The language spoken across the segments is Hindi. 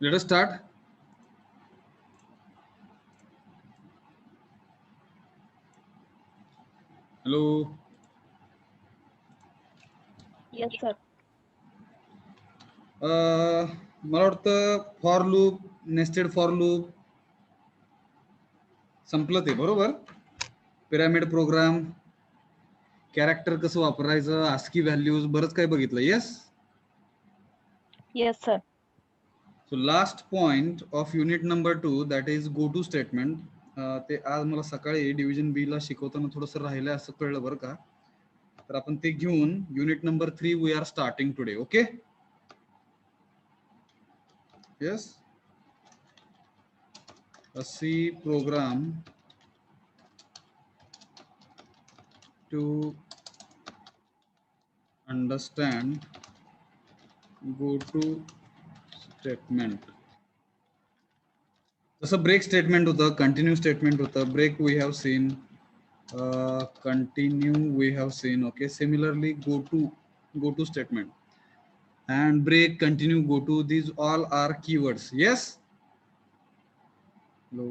Let us start. Hello. Yes, sir. मला वाटतं for loop, nested for loop संपलं ते, बरोबर. पिरामिड प्रोग्राम, कॅरेक्टर कसं वापरायचं, आस्की व्हॅल्यूज, बरंच काही बघितलं. Yes. Yes, sir. So last point of unit number 2 that is go to statement. ते आज मला सकाळी डिव्हिजन बी ला शिकवताना थोडंसं राहिलंय असं कळलं बरं का. तर आपण ते घेऊन unit number 3 we are starting today. Okay. Yes, a C program to understand go to statement. जसं ब्रेक स्टेटमेंट होतं, कंटिन्यू स्टेटमेंट होतं. Break we have seen, continue we have seen. Okay, similarly go to statement and break, continue, go to, these all are keywords. Yes. Hello.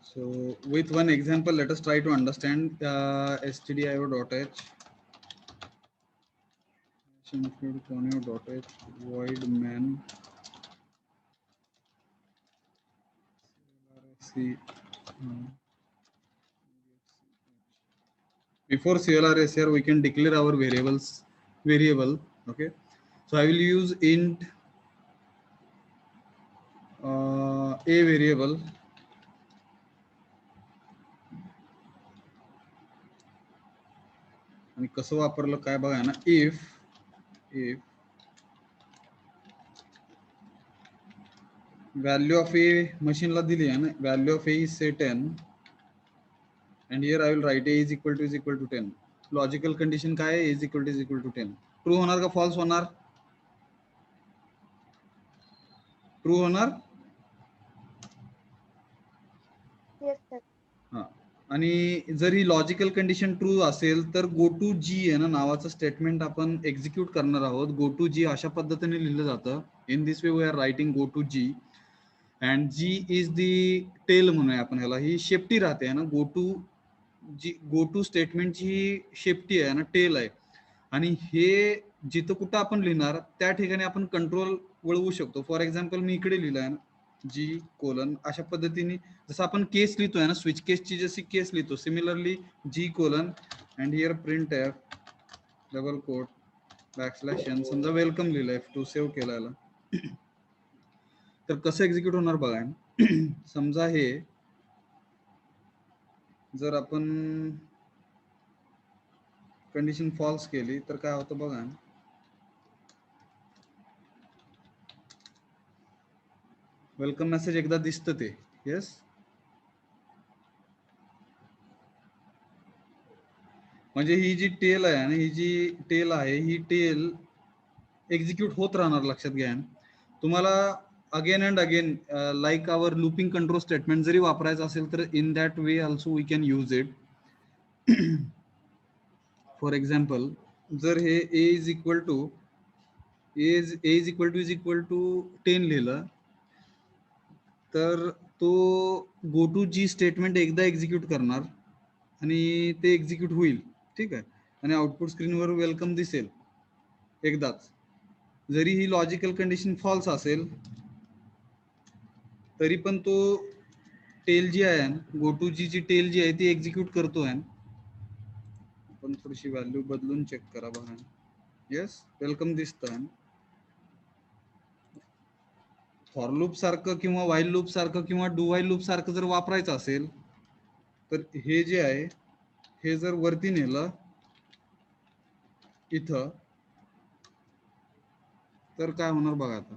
So with one example let us try to understand. Stdio.h include conio.h void main before CLRS here we can declare our variable. Okay, so I will use int a variable आणि कसं वापरलं काय बघा ना. if value of a machine ला दिली आहे ना, value of a is say 10 and here I will write a is equal to 10. Logical condition काय आहे, is equal to 10. ट्रू होणार का फॉल्स होणार? ट्रू होणार. हा, आणि जर ही लॉजिकल कंडिशन ट्रू असेल तर गो टू जी आहे ना नावाचं स्टेटमेंट आपण एक्झिक्यूट करणार आहोत. गो टू जी अशा पद्धतीने लिहिलं जातं. In this way we are writing go to G and G is the tail म्हणूया आपण ह्याला. ही शेफ्टी राहते आहे ना. गो टू स्टेटमेंटची ही शेफ्टी आहे ना, टेल आहे. आणि हे जिथं कुठं आपण लिहिणार त्या ठिकाणी आपण कंट्रोल वळवू शकतो. फॉर एक्झाम्पल मी इकडे लिहिलं आहे ना जी कोलन, अशा पद्धतीने जसं आपण केस लिहितोय ना, स्विच केसची जशी केस लिहितो, similarly G colon and here print F double quote backslash, समजा वेलकम लिहिलं F2 सेव्ह केला. तर कसं एक्झिक्यूट होणार बघा. समजा हे जर आपण कंडिशन फॉल्स केली तर काय होतं बघा. वेलकम मेसेज एकदा दिसतं ते. येस. म्हणजे ही जी टेल आहे आणि ही जी टेल आहे ही टेल एक्झिक्यूट होत राहणार. लक्षात घ्या. तुम्हाला again and again like our looping control statement जरी वापरायचं असेल तर in that way also we can use it. For example जर हे ए इज इक्वल टू 10 लिहिलं तर तो गो टू जी स्टेटमेंट एकदा एक्झिक्यूट करणार आणि ते एक्झिक्यूट होईल. ठीक आहे. आणि आउटपुट स्क्रीनवर वेलकम दिसेल एकदाच. जरी ही लॉजिकल कंडिशन फॉल्स असेल तरी पण तो टेल जी आहे, गो टू जी टेल जी आहे ती एक्झिक्यूट करतोय. आपण थोडीशी व्हॅल्यू बदलून चेक करा बघा. येस, वेलकम दिसतं. फॉर लूप सारखं किंवा वाईल लूप सारखं किंवा डू वाईल लूप सारखं जर वापरायचं असेल तर हे जे आहे हे जर वरती नेलं इथं तर काय होणार बघा. आता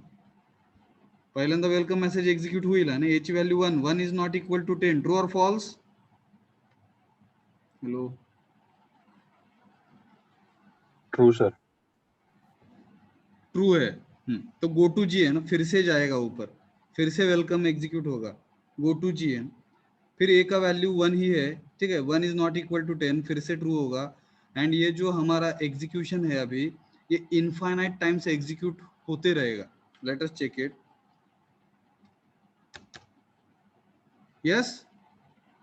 पहिल्यांदा वेलकम मेसेज एक्झिक्यूट होईल आणि याची value 1 is not equal to 10. True or false? Hello. True sir. True है. तो गो टू जी है ना, फिर से जाएगा ऊपर, फिर से वेलकम एग्जीक्यूट होगा. गो टू जी है, फिर ए का वैल्यू 1 ही है. ठीक है. 1 इज नॉट इक्वल टू 10, फिर से ट्रू होगा. एंड ये जो हमारा एग्जीक्यूशन है अभी ये इनफाइनाइट टाइम से एग्जीक्यूट होते रहेगा. Let us check it. Yes,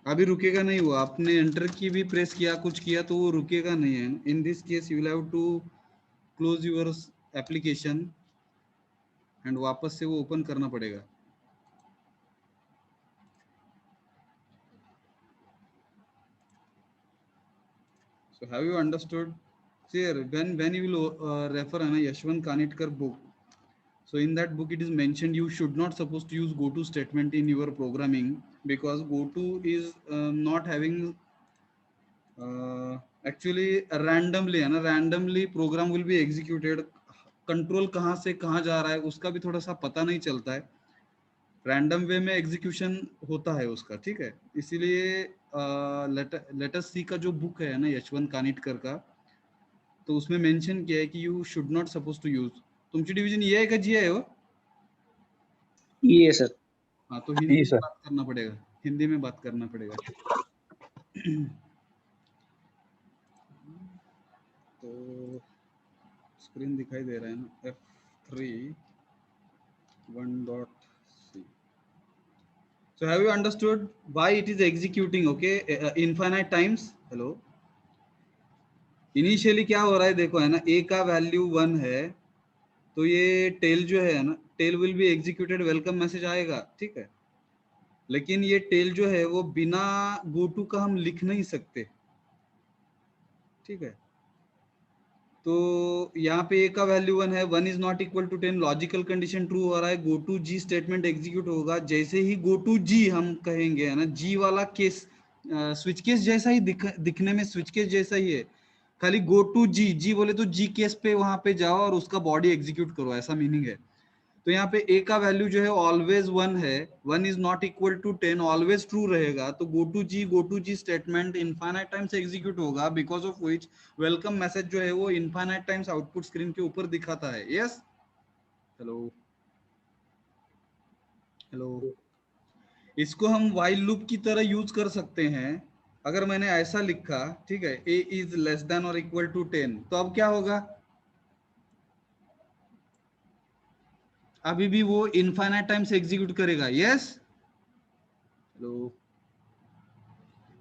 अभी रुकेगा नहीं वो. आपने एंटर की भी प्रेस किया, कुछ किया तो वो रुकेगा नहीं है. In this case you will have to close your application and वापस से वो ओपन करना पड़ेगा. So have you understood? See here, when you will refer on a Yashwant Kanitkar book, so in that book it is mentioned you should not supposed to use goto statement in your programming, because goto is not having actually randomly है ना, randomly program will be executed. Control कहाँ से कहाँ जा रहा है उसका भी थोड़ा सा पता नहीं चलता है. रैंडम वे में एग्जीक्यूशन होता है उसका, ठीक है. इसीलिए लेटस सी का जो बुक है ना यशवंत कानिटकर का, तो उसमें मेंशन किया है कि you should not suppose to use. तुमची डिवीजन ये है का जी है हो? ये सर. हाँ, तो हिंदी में बात करना पड़ेगा, हिंदी में बात करना पड़ेगा. तो स्क्रीन दिखाई दे रहा है ना, F3 1.c. So have you understood why it is executing? Okay, infinite times. Hello. Initially क्या हो रहा है देखो, है ना, a का वैल्यू 1 है, तो ये टेल जो है ना, tail will be executed, welcome message आएगा, ठीक है. लेकिन ये टेल जो है वो बिना गो टू का हम लिख नहीं सकते, ठीक है. तो यहाँ पे ए का वैल्यू 1 है, 1 is not equal to 10, logical condition true हो रहा है, go to ji statement execute होगा. जैसे ही गो टू जी हम कहेंगे, है ना, जी वाला केस स्विच केस जैसा ही दिखने में स्विच केस जैसा ही है, खाली गो टू जी, जी बोले तो जी केस पे वहां पे जाओ और उसका बॉडी एग्जीक्यूट करो, ऐसा मीनिंग है. तो यहाँ पे ए का वैल्यू जो है ऑलवेज 1 है, 1 is not equal to 10, always true रहेगा. तो go to ji statement infinite times execute होगा, because of which welcome message जो है वो इनफाइनाइट टाइम्स आउटपुट स्क्रीन के ऊपर दिखाता है. Yes, hello hello. इसको हम व्हाइल लूप की तरह यूज कर सकते हैं. अगर मैंने ऐसा लिखा, ठीक है, ए इज लेस देन और इक्वल टू 10, तो अब क्या होगा, अभी भी वो इनफाइनाइट टाइम्स एग्जीक्यूट करेगा. Yes, hello.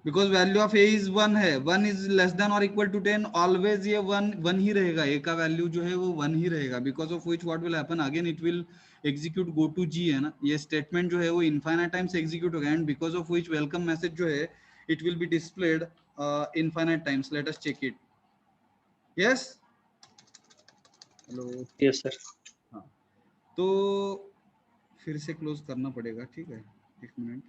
Because value of a is 1 है, 1 इज लेस देन और इक्वल टू 10, ऑलवेज ये 1 ही रहेगा, ए का वैल्यू जो है वो 1 ही रहेगा. Because of which what will happen again, it will execute go to g, है ना, ये स्टेटमेंट जो है वो इनफाइनाइट टाइम्स एग्जीक्यूट होगा, and because of which welcome message जो है it will be displayed infinite times. Let us check it. Yes, hello. Yes sir. हाँ, तो फिर से क्लोज करना पड़ेगा, ठीक है, एक मिनट.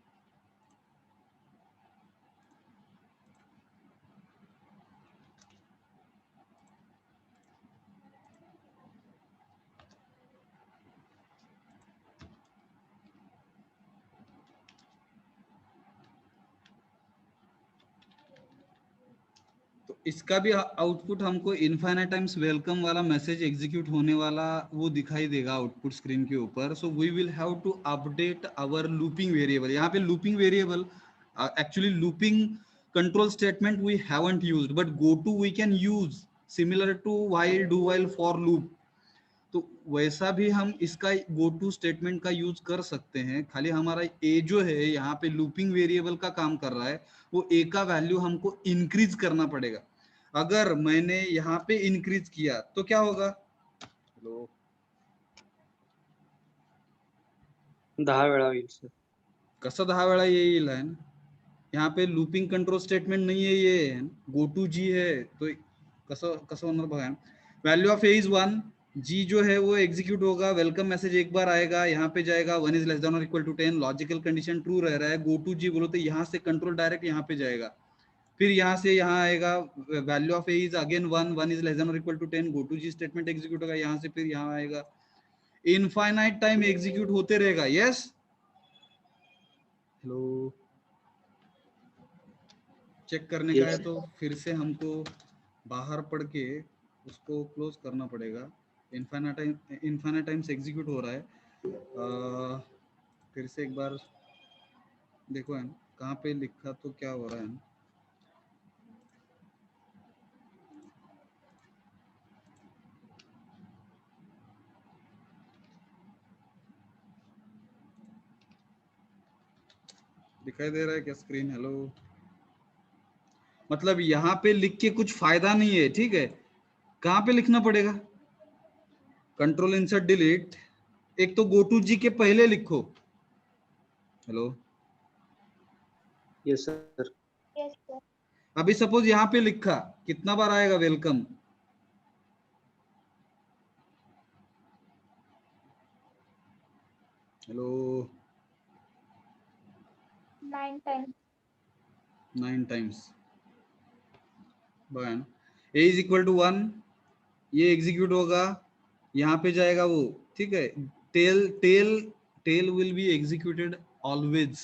तो इसका भी आउटपुट हमको इनफाइनाइट टाइम्स वेलकम वाला मैसेज एग्जीक्यूट होने वाला वो दिखाई देगा आउटपुट स्क्रीन के ऊपर. So we will have to update our looping variable. यहाँ पे looping variable, actually looping control statement we haven't used, but go to we can use, similar to while, do while, for loop. तो वैसा भी हम इसका गो टू स्टेटमेंट का यूज कर सकते हैं. खाली हमारा ए जो है यहाँ पे लूपिंग वेरिएबल का काम कर रहा है, वो ए का वैल्यू हमको इंक्रीज करना पड़ेगा. अगर मैंने यहाँ पे इंक्रीज किया तो क्या होगा, हेलो, 10 वेळा होईल सर. कसं 10 वेळा येईल है ना. यहाँ पे लूपिंग कंट्रोल स्टेटमेंट नहीं है, ये गो टू जी है, तो कसं कसं होणार बघा. वैल्यू ऑफ ए इज 1, जी जो है वो एग्जीक्यूट होगा, वेलकम मैसेज एक बार आएगा, यहाँ पे जाएगा, 1 इज लेस देन और equal to 10, logical condition true रह रहा है. गो टू जी बोलो तो यहाँ से कंट्रोल डायरेक्ट यहाँ पे जाएगा, फिर यहाँ से यहाँ आएगा, value of a is again 1, 1 is less than और equal to 10, go to ji statement execute होगा, यहाँ से फिर यहाँ आएगा, इनफाइनाइट टाइम एग्जीक्यूट होते रहेगा. Yes, hello. चेक करने का है Yes. तो फिर से हमको बाहर पढ़ के उसको क्लोज करना पड़ेगा. इनफाइनाइट टाइम्स एग्जीक्यूट हो रहा है. फिर से एक बार देखो, है ना, कहाँ पे लिखा तो क्या हो रहा है ना. दिखाई दे रहा है क्या स्क्रीन? हेलो, मतलब यहाँ पे लिख के कुछ फायदा नहीं है, ठीक है। कहाँ पे लिखना पड़ेगा? कंट्रोल इंसर्ट डिलीट, एक तो गो टू जी के पहले लिखो। Hello, yes sir. अभी सपोज यहाँ पे लिखा, कितना बार आएगा वेलकम? Hello, 9 times. 9 टाइम्स। बहन ए इज इक्वल टू 1, ये एग्जीक्यूट होगा, यहाँ पे जाएगा वो, ठीक है। Tail tail tail will be executed always.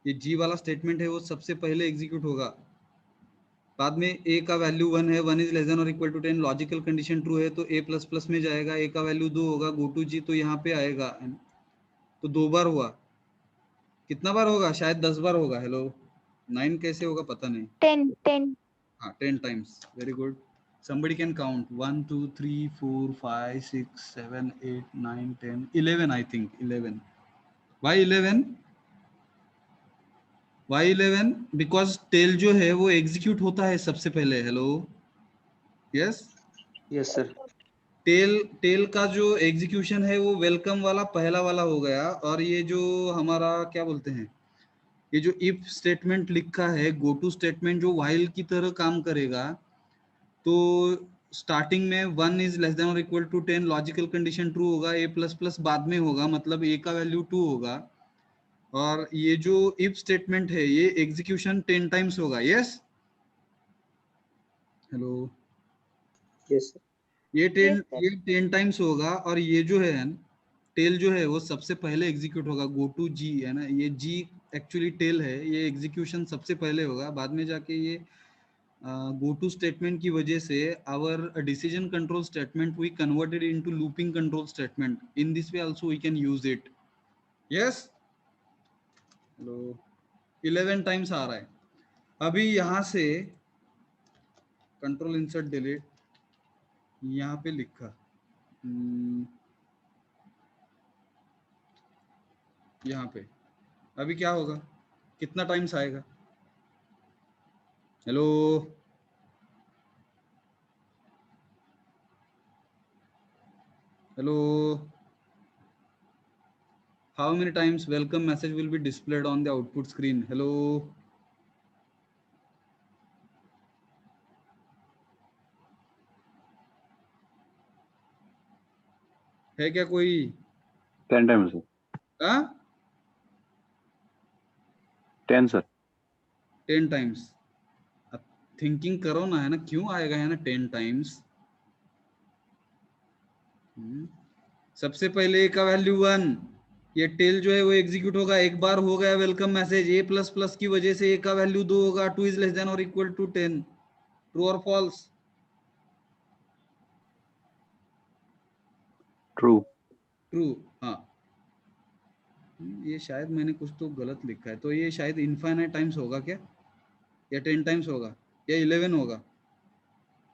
ये जी वाला स्टेटमेंट है वो सबसे पहले एग्जीक्यूट होगा। बाद में ए का वैल्यू 1 है, 1 इज लेस देन और equal to 10, logical condition true है तो ए प्लस प्लस में जाएगा। ए का वैल्यू 2 होगा, गो टू जी तो यहाँ पे आएगा। तो 2 बार हुआ, कितना बार होगा? शायद 10 बार होगा। हेलो, 9 कैसे होगा पता नहीं। 10. हाँ, 10 times. Very good. Somebody can count 1, 2, 3, 4, 5, 6, 7, 8, 9, 10, 11. I think 11. Why 11? Why 11? Because tail जो है वो execute होता है सबसे पहले। Hello, yes. Yes sir. Tail का जो एग्जीक्यूशन है वो वेलकम वाला पहला वाला हो गया। और ये जो हमारा क्या बोलते हैं, ये जो इफ स्टेटमेंट लिखा है, गो टू स्टेटमेंट जो व्हाइल की तरह काम करेगा, तो स्टार्टिंग में 1 इज लेस देन और equal to 10, logical condition true होगा, ए प्लस प्लस बाद में होगा, मतलब ए का वैल्यू 2 होगा। और ये जो इफ स्टेटमेंट है ये एग्जीक्यूशन 10 टाइम्स होगा। Yes, hello, yes sir. ये 10 Yes, sir. ये 10 टाइम्स होगा। और ये जो है टेल जो है वो सबसे पहले एग्जीक्यूट होगा, गो टू जी है ना, ये जी एक्चुअली टेल है, ये एग्जीक्यूशन सबसे पहले होगा, बाद में जाके ये go to statement की वजह से our decision control statement we converted into looping control statement. In this way also we can use it. Yes, hello, 11 times आ रहा है। अभी यहाँ से कंट्रोल इंसर्ट डिलीट, यहाँ पे लिखा, यहाँ पे अभी क्या होगा, कितना टाइम्स आएगा? Hello, hello, how many times welcome message will be displayed on the output screen? Hello, है क्या कोई? 10 times sir. हाँ, 10 sir. 10 टाइम्स। थिंकिंग करो ना, है ना, क्यों आएगा है ना 10 टाइम्स? सबसे पहले ए का वैल्यू 1, ये टेल जो है वो एग्जीक्यूट होगा, एक बार हो गया वेलकम मैसेज, ए प्लस प्लस की वजह से ए का वैल्यू 2 होगा, 2 इज लेस देन और इक्वल टू 10, ट्रू और फॉल्स? True. ट्रू। हाँ, ये शायद मैंने कुछ तो गलत लिखा है, तो ये शायद इनफाइनाइट टाइम्स होगा क्या, या 10 टाइम्स होगा, या 11 होगा?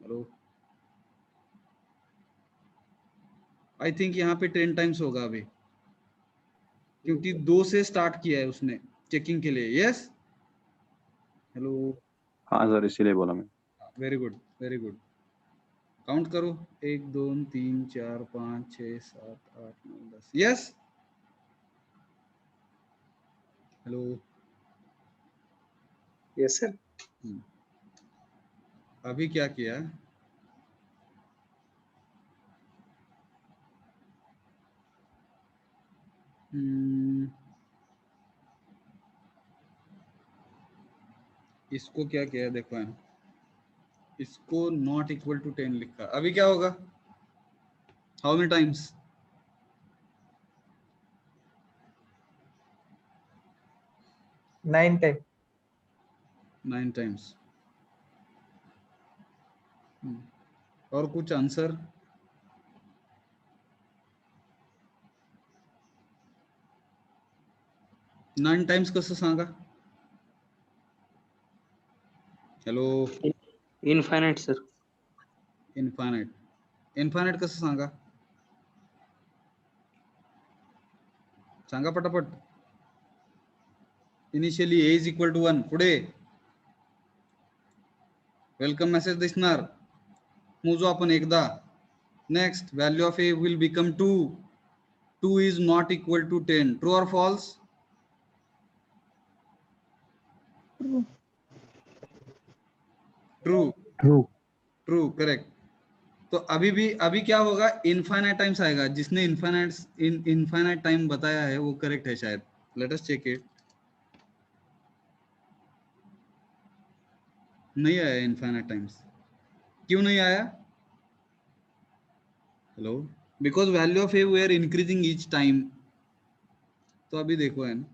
हेलो, आई थिंक यहाँ पे 10 टाइम्स होगा अभी, क्योंकि 2 से स्टार्ट किया है उसने चेकिंग के लिए। यस, हेलो, हाँ सर, इसीलिए बोला मैं। Very good, very good. Count करो, 1 2 3 4 5 6 7 8 9 10। Yes, hello, yes sir. अभी क्या किया? इसको क्या किया देखो, है इसको नॉट इक्वल टू 10 लिखा, अभी क्या होगा? How many times? 9 times. 9 times. और कुछ आंसर? नाइन टाइम्स कसं सांगा? Hello, infinite sir. Infinite, infinite कसं सांगा? सांगा पटापट। Initially a is equal to 1 पुढे वेलकम मेसेज दिसणार, मोजू आपण एकदा. Next value of a will become 2. 2 is not equal to 10. True or false? True. True. True. True, correct. तो अभी क्या होगा, इनफाइनाइट टाइम्स आएगा. जिसने इनफाइनाइट टाइम बताया है वो करेक्ट है शायद. Let us check it. नहीं आया इनफाइनाइट टाइम्स. क्यों नहीं आया? Hello, because value of a we are increasing each time. तो अभी देखो है ना,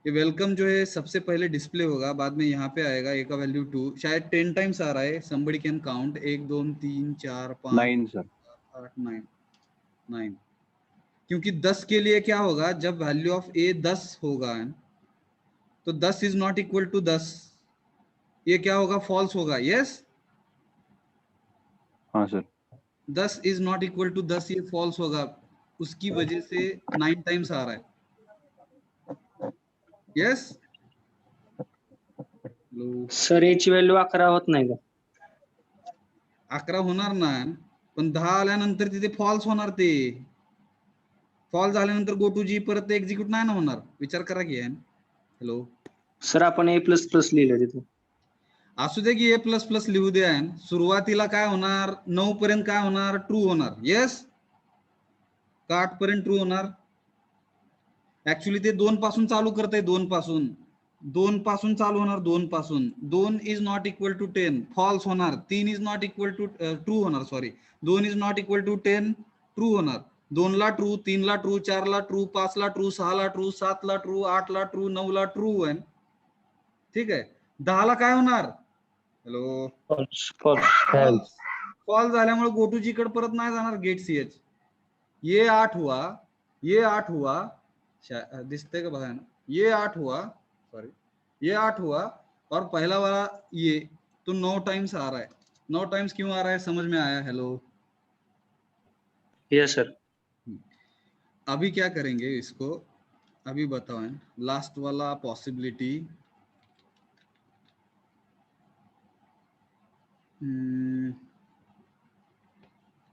ये वेलकम जो है सबसे पहले डिस्प्ले होगा, बाद में यहाँ पे आएगा ए का वैल्यू 2, शायद 10 टाइम्स आ रहा है. Somebody can count 1 2 3 4 5 9 sir. 8 9. क्योंकि 10 के लिए क्या होगा, जब वैल्यू ऑफ ए 10 होगा तो 10 इज नॉट इक्वल टू 10, ये क्या होगा, फॉल्स होगा. यस, हाँ sir. 10 is not equal to 10, ये फॉल्स होगा. उसकी वजह से 9 टाइम्स आ रहा है. यस. सर याची व्हॅल्यू 11 होत नाही का? 11 होणार ना, पण 10 आल्यानंतर तिथे फॉल्स होणार. ते फॉल्स झाल्यानंतर गो टू जी परत ते एक्झिक्यूट नाही ना होणार. विचार करा की. हॅलो सर आपण A++ लिहिलं तिथे. असू दे की ए प्लस प्लस लिहू द्या. सुरुवातीला काय होणार, 9 पर्यंत काय होणार, ट्रू होणार. येस का 8 पर्यंत ट्रू होणार? ऍक्च्युली ते 2 पासून चालू करतंय. 2 पासून चालू होणार. 2 पासून. 2 is not equal to 10, false होणार. 3 is not equal to true होणार. Sorry, 2 is not equal to 10, true होणार. 2 ला ट्रू, 3 ला ट्रू, 4 ला ट्रू, 5 ला ट्रू, 6 ला ट्रू, 7 ला ट्रू, 8 ला ट्रू, 9 ला ट्रू. ठीक आहे. 10 ला काय होणार? हॅलो, फॉल्स झाल्यामुळे गो टू जी कडे परत नाही जाणार. गेट सी एच. ये 8 हुआ, दिसते का बघा ना, ये 8 हुआ, सॉरी ये 8 हुआ, और पहला वाला ये तो 9 टाइम्स आ रहा है. 9 टाइम्स क्यों आ रहा है, समझ में आया? Hello, yes sir. अभी क्या करेंगे इसको, अभी बताओ. लास्ट वाला पॉसिबिलिटी,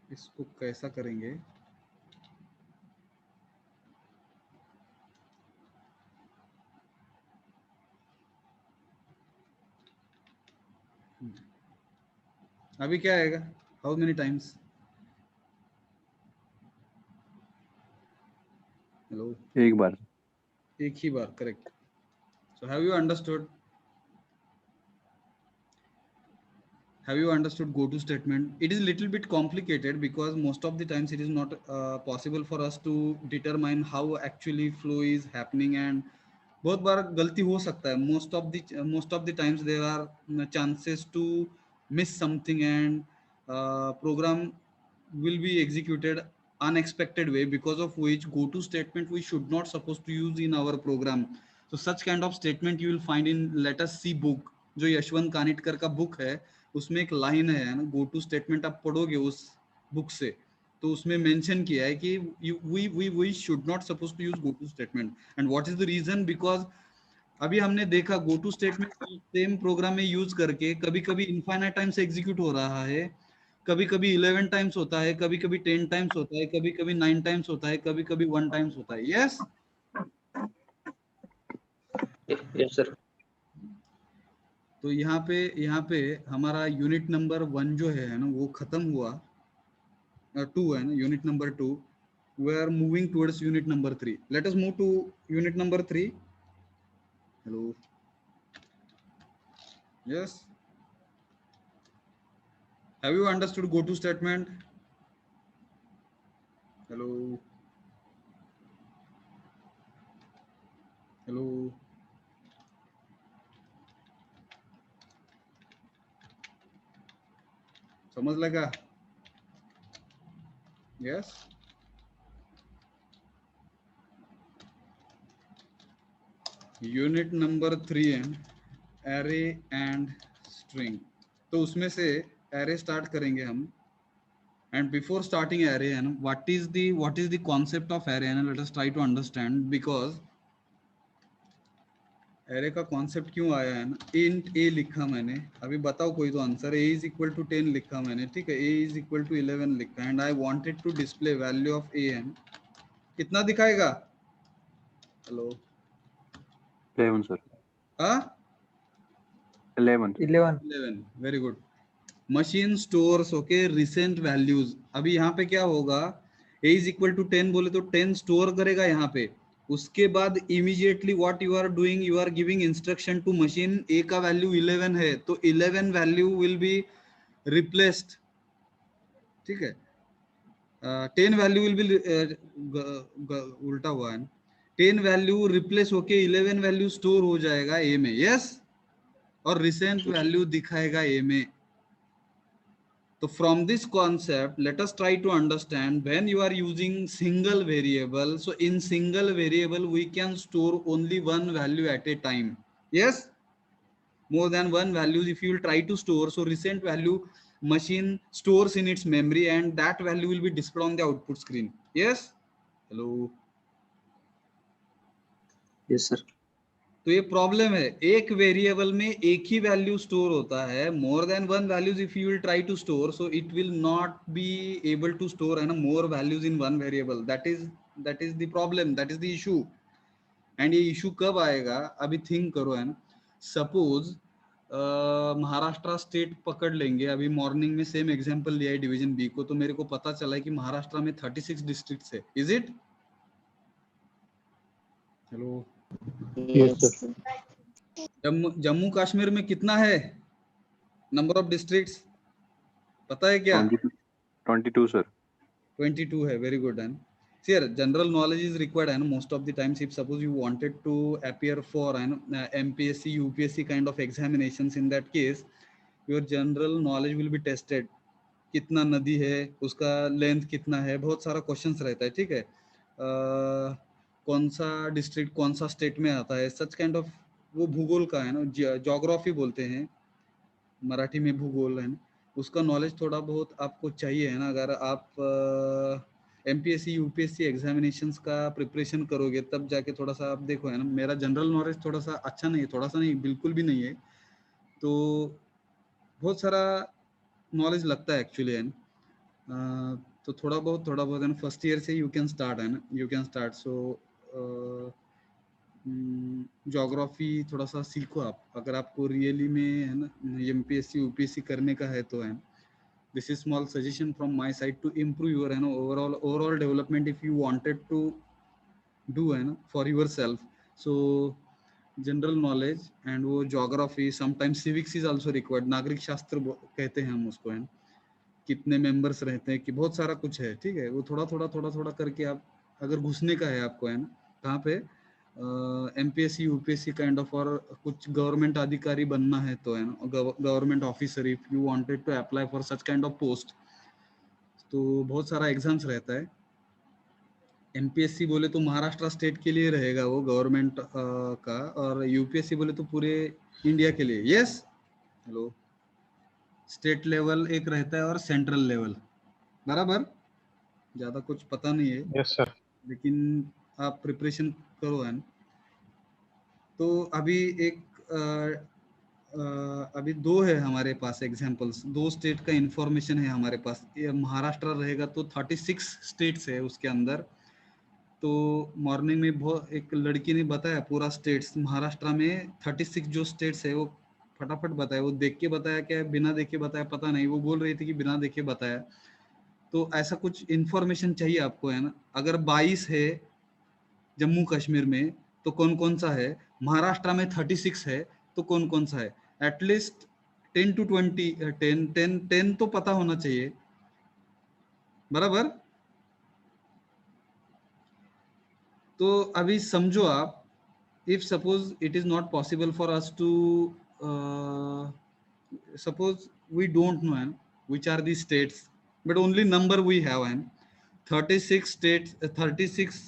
इसको कैसा करेंगे? अभी क्या आएगा, हाउ मेनी टाइम्स? हेलो, एक बार. एक ही बार, correct. So have you understood? Have you understood go to statement? It is little bit complicated because most of the times it is not possible for us to determine how actually flow is happening, and बहुत बार गलती हो सकता है. most of the times there are chances to miss something, and program will be executed unexpected way, because of which go to statement we should not supposed to use in our program. So such kind of statement you will find in let us see book, जो यशवंत कानिटकर का बुक है, उसमें एक लाइन है ना, गो टू स्टेटमेंट आप पढ़ोगे उस बुक से, तो उसमें मेंशन किया है कि we should not suppose to use go to statement. And what is the reason? Because अभी हमने देखा go to statement same program में यूज करके कभी कभी इनफाइनाइट टाइम से एग्जीक्यूट हो रहा है, कभी कभी 11 टाइम्स होता है, कभी कभी 10 टाइम्स होता है, कभी कभी 9 टाइम्स होता है, कभी कभी 1 टाइम्स होता है. Yes, yes sir. तो यहाँ पे हमारा यूनिट नंबर 1 जो है ना वो खत्म हुआ. 2 है ना, unit number 2. We are moving towards unit number 3. Let us move to unit number 3. Hello, yes, have you understood go to statement? Hello, hello, समझ लगा? यस. यूनिट नंबर 3 है एरे एंड स्ट्रिंग. तो उसमें से एरे स्टार्ट करेंगे हम. एंड बिफोर स्टार्टिंग एरे है ना, what is the concept of array है ना, let us try to understand. Because array का कॉन्सेप्ट क्यों आया है ना, इंट ए लिखा मैंने, अभी बताओ कोई तो answer, a is equal to 10 लिखा मैंने, ठीक है, ए इज इक्वल टू 11 लिखा and I wanted to display value of a n, कितना दिखाएगा? हेलो 11 सर, हाँ 11 11 11, very good. Machine stores okay recent values, अभी यहाँ पे क्या होगा, ए इज इक्वल टू 10 बोले तो 10 स्टोर करेगा यहाँ पे, उसके बाद immediately what you are doing, you are giving instruction to machine, a का वैल्यू 11 है तो 11 वैल्यू विल बी रिप्लेस्ड, ठीक है, 10 वैल्यू विल बी उल्टा हुआ है, 10 वैल्यू रिप्लेस होके 11 वैल्यू स्टोर हो जाएगा ए में, यस, और रिसेंट वैल्यू दिखाएगा ए में। So from this concept, let us try to understand when you are using single variable. So in single variable, we can store only one value at a time. Yes, more than one values if you will try to store. So recent value machine stores in its memory and that value will be displayed on the output screen. Yes. Hello. Yes sir. तो ये प्रॉब्लम है, एक वेरिएबल में एक ही वैल्यू स्टोर होता है, more than one values if you will try to store, so it will not be able to store है ना more values in one variable, that is the problem, that is the issue. And ये इशू कब आएगा, अभी थिंक करो है ना, सपोज महाराष्ट्र स्टेट पकड़ लेंगे, अभी मॉर्निंग में सेम एग्जांपल लिया है डिवीजन बी को, तो मेरे को पता चला है कि महाराष्ट्र में 36 डिस्ट्रिक्ट्स है, is it? Hello, Jammu Kashmir में कितना है नंबर ऑफ डिस्ट्रिक्ट्स, पता है क्या? 22 सर। 22 है, very good. And here general knowledge is required and most of the times if suppose you wanted to appear for an MPSC UPSC kind of examinations, in that case your general knowledge will be tested, कितना नदी है, उसका लेंथ कितना है, बहुत सारा क्वेश्चंस रहता है, ठीक है, कौन सा डिस्ट्रिक्ट कौन सा स्टेट में आता है, सच काइंड ऑफ, वो भूगोल का है ना, ज्योग्राफी बोलते हैं मराठी में भूगोल है ना, उसका नॉलेज थोड़ा बहुत आपको चाहिए है ना, अगर आप एमपीएससी यूपीएससी एग्जामिनेशंस का प्रिपरेशन करोगे तब जाके थोड़ा सा आप देखो है ना, मेरा जनरल नॉलेज थोड़ा सा अच्छा नहीं है, थोड़ा सा नहीं बिल्कुल भी नहीं है, तो बहुत सारा नॉलेज लगता है एक्चुअली है ना, तो थोड़ा बहुत है ना, फर्स्ट ईयर से यू कैन स्टार्ट है ना, you can start. So geography थोड़ा सा सीखो आप, अगर आपको रियली में है ना एमपीएससी यूपीएससी करने का है तो है, this is small suggestion from my side to improve your you know overall development if you wanted to do है ना for yourself, so general knowledge and वो geography, sometimes civics is also required, नागरिक शास्त्र कहते हैं हम उसको है ना, कितने मेंबर्स रहते हैं कि बहुत सारा कुछ है, ठीक है, वो थोड़ा करके आप अगर घुसने का है आपको है ना, कहाँ पे एमपीएससी यूपीएससी काइंड ऑफ, और कुछ गवर्नमेंट अधिकारी बनना है तो है ना, government officer if you wanted to apply for such kind of post, तो बहुत सारा एग्जाम्स रहता है। एमपीएससी बोले तो महाराष्ट्र स्टेट के लिए रहेगा वो गवर्नमेंट का, और यूपीएससी बोले तो पूरे इंडिया के लिए। यस, हेलो, स्टेट लेवल एक रहता है और सेंट्रल लेवल, बराबर, ज्यादा कुछ पता नहीं है। Yes sir. लेकिन आप प्रिपरेशन करो है। तो अभी एक अभी दो है हमारे पास एग्जांपल्स, दो स्टेट का इंफॉर्मेशन है हमारे पास, महाराष्ट्र रहेगा तो 36 स्टेट्स है उसके अंदर, तो मॉर्निंग में बहुत एक लड़की ने बताया पूरा स्टेट्स महाराष्ट्र में 36 जो स्टेट्स है वो फटाफट बताया, वो देख के बताया क्या बिना देखे बताया पता नहीं, वो बोल रही थी कि बिना देखे बताया, तो ऐसा कुछ इंफॉर्मेशन चाहिए आपको है ना। अगर 22 है जम्मू कश्मीर में तो कौन कौन सा है, महाराष्ट्र में 36 है तो कौन कौन सा है, एटलीस्ट 10 to 20 10 तो पता होना चाहिए, बराबर। तो अभी समझो आप, if suppose it is not possible for us to suppose we don't know which are the states, but only number we have and 36 states 36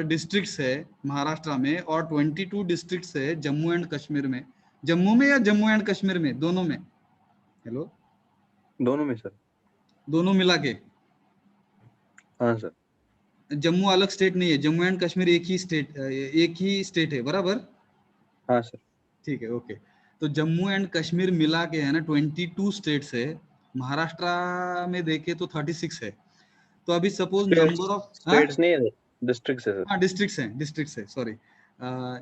districts है महाराष्ट्र में और 22 डिस्ट्रिक्ट्स है जम्मू एंड कश्मीर में, जम्मू में या जम्मू एंड कश्मीर में, दोनों में? हेलो, दोनों में सर। दोनों मिला के? हाँ सर। जम्मू अलग स्टेट नहीं है, जम्मू एंड कश्मीर एक ही स्टेट है, बराबर। हाँ सर। ठीक है, ओके। तो जम्मू एंड कश्मीर मिला के है ना 22 स्टेट्स है, महाराष्ट्र में देखे तो 36 है। तो अभी सपोज नंबर ऑफ स्टेट्स नहीं है, डिस्ट्रिक्ट्स है सर। हाँ डिस्ट्रिक्ट्स है सॉरी।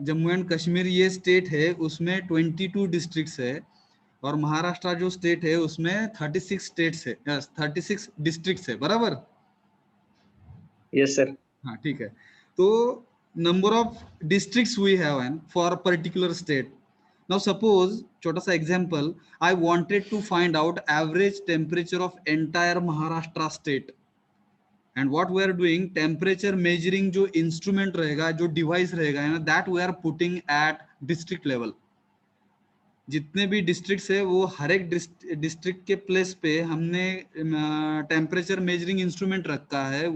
जम्मू एंड कश्मीर ये स्टेट है, उसमें 22 डिस्ट्रिक्ट्स है, और महाराष्ट्र जो स्टेट है उसमें 36 स्टेट्स है, 36 डिस्ट्रिक्ट्स है, बराबर। Yes sir. हाँ ठीक है। तो number of districts we have n for particular state. Now suppose छोटा सा example, I wanted to find out average temperature of entire Maharashtra state, and what we are doing, temperature measuring जो इंस्ट्रूमेंट रहेगा, जो डिवाइस रहेगा है ना, that we are putting at district level. जितने भी डिस्ट्रिक्ट्स है वो हर एक डिस्ट्रिक्ट के प्लेस पे हमने टेम्परेचर मेजरिंग इंस्ट्रूमेंट रखा है,